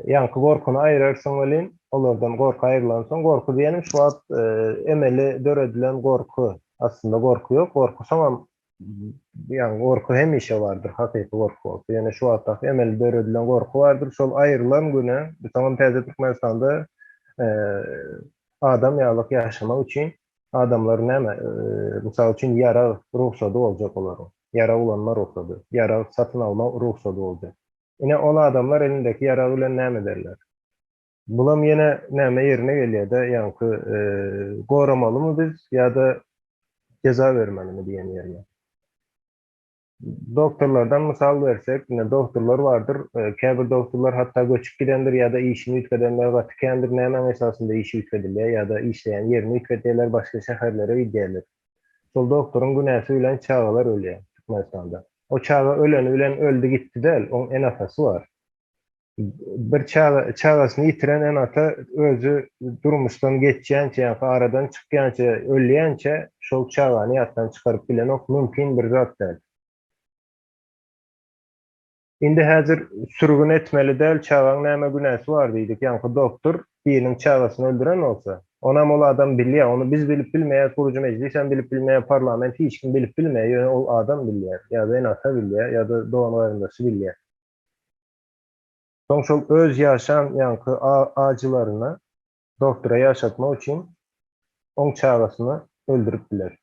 ýanky gorkuny aýrarsyň welin, olardan gorku aýrylansoň, gorku diýenim şu wagt emeli döredilen gorku. Aslında gorku ýok, gorku soňam ýani gorku hemişe vardır, hakyky gorku. Ýani şu wagtda emeli döredilen gorku vardır. Şol aýrylan güne, tamam täze Türkmenistanda adam ýalyk ýaşamak üçin adamlar näme? Mysal üçin ýara ruhsady boljak olaryň. Ýara ulanma ruhsady, ýara satyn alma ruhsady boljak. Ine ola adamlar elindeki ýara bilen näme derler? Bulam ýene näme ýerine gelýär-de, ýanky goramalymy biz ýa-da ceza vermelimi diýen ýerine. Doktorlardan mysal bersek, ine doktorlar vardır. Käbir doktorlar hatta göçüp gidendir ýa-da işini ütgedenler gatkendir, näme esasında işi ütgedilýär ýa-da işleýän ýerini ütgedýärler, başga şäherlere gidýärler. Şol doktoryň günäsi bilen çağalar ölýär Türkmenistanda. O çağa öleni bilen öldü gitti däl, oň en atasy var. Bir çağasyny ýitiren en ata özü durmuşdan geçýänçe, aradan çykýança, ölýänçe şol çağany ýatdan çykaryp bilen ok mümkin bir zat däl. Indi häzir sürgün etmeli däl, çağaň näme günäsi var diýdik. Ýani doktor biriniň çağasyny öldüren bolsa, onam ol adam bilýär, onu biz bilip bilmeýär, gurucu meclis hem bilip bilmeýär, parlament hiç kim bilip bilmeýär, ol adam bilýär, ýa-da en ata bilýär, ýa-da dogan garyndaşy bilýär. Soň şol öz ýaşan ýanky ajylaryny doktora ýaşatmak üçin oň çağasyny öldürip biler.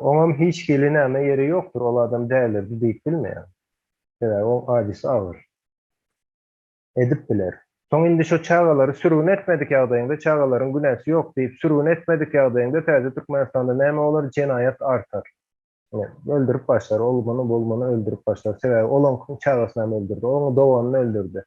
Oňam hiç geli näme ýeri ýokdur, ol adam dälirdi diýip bilmeýär. O acısı ağır. Edip biler. Son indi şu çağaları sürgün etmedik ýagdaýynda, çağaların günäsi ýok diýip sürgün etmedik ýagdaýynda täze Türkmenistanda näme bolar? Jenayat artar. Öldürüp başlar, bolmany öldürüp başlar. Sebebi olan çağasyny öldürdi, onu doganyny öldürdi.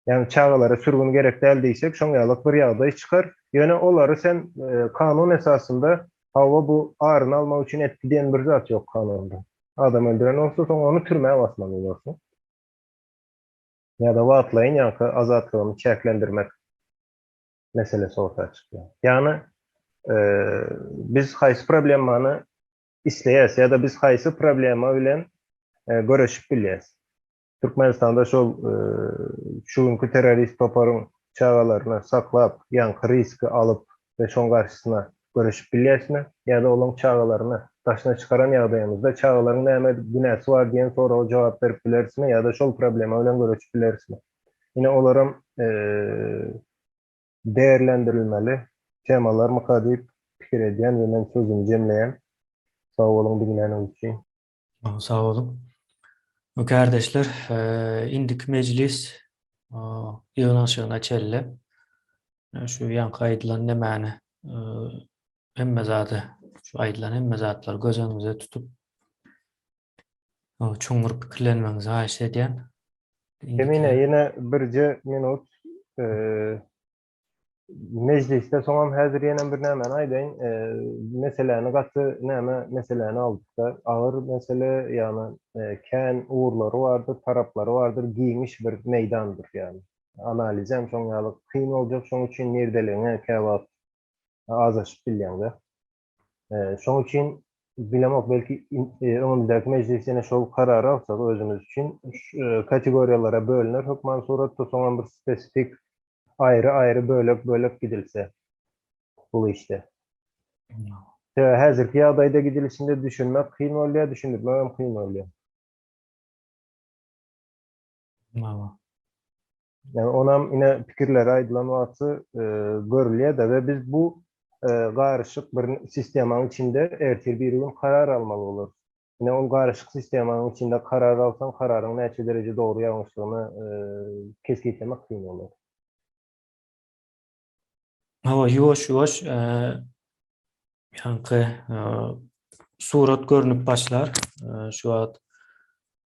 Yani çağalara sürgün gerek däl diýsek, şoň ýalyk bir ýagdaý çykar. Ýöne olary sen kanun esasında hawa bu aryny almak üçin etdiýän bir zat ýok kanunda. Adam öldüren olsa soň onu türmäge basmaly bolsa. Ya da wagtlaýyn ýa-da azatlygyny çäklendirmek. meselesi ortaya çıkıyor. Yani biz haysi problemany isleýäs ya da biz haysi problema bilen görüşip bilýäs. Türkmenistanda şu günkü terörist toparyň çağalaryny saklap, ýanky riski alıp ve şoň garşysyna görüşip bilýäsmi? Ya da olaň çağalaryny taşına çıkaran ýagdaýymyzda çağalaryň näme günäsi bar diýen soraga jogap berip bilersmi ya da şol problema bilen görüşip bilersmi? Yine olaram değerlendirilmeli temalar mukadip pikir edýän we men sözümi jemleýän. Sağ bolun bilgileriniz için.
Sağ olun. Kardeşler, indik meclis yığınaşygyna çelle. Şu ýanky aýdylan nämäni hemme zady, şu aýdylan hemme zatlar göz öňüňizde tutup çoňur pikirlenmeňizi haýyş edýän.
Emine yine birce minut mecliste soňam häzir ýene bir näme aýdaýyn. Meseleni gaty näme meseleni aldykda agyr mesele ýani kän uğurlary bardyr, taraplary bardyr, giňiş bir meýdandyr ýani. Analiz hem şoň ýaly kyn boljak, şoň üçin nerdeligiňe käwap azaşyp bilýär. Şoň üçin bilemok belki öňümüzdäki meclis ýene şol karary alsak özümüz üçin kategoriýalara bölünür. Hökman suratda soňam bir spesifik ayrı bölek gidilse bu işte. Häzirki ýagdaýda gidilişinde düşünmek kyn bolýar, düşündirmek hem kyn bolýar. Yani onam yine pikirleri aýdylan wagty görülýär-de we biz bu garyşyk bir sistemaň içinde ertir bir gün karar almaly bolar. Yine o garyşyk sistemaň içinde karar alsan kararyň näçe derece dogry ýalňyşlygyny kesgitlemek kyn bolar.
Ýuwaş ýanky surat görünüp başlar. Şu wagt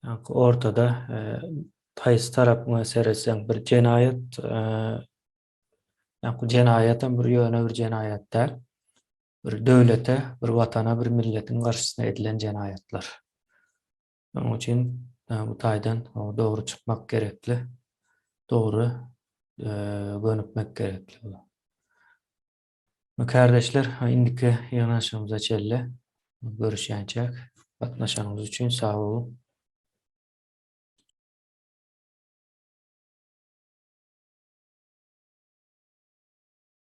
ýanky ortada taýsy tarapyňa seretseň bir jenaýat, ýanky jenaýatam bir ýöne bir jenaýat däl. Bir döwlete, bir watana, bir milletiň garşysyna edilen jenaýatlar. Onuň üçin bu taýdan dogry çykmak gerekli. Dogry gönüpmek gerekli. Kardeşler, indiki yanaşmamıza çelle görüşýänçek. Gatnaşanyňyz üçin sağ olun.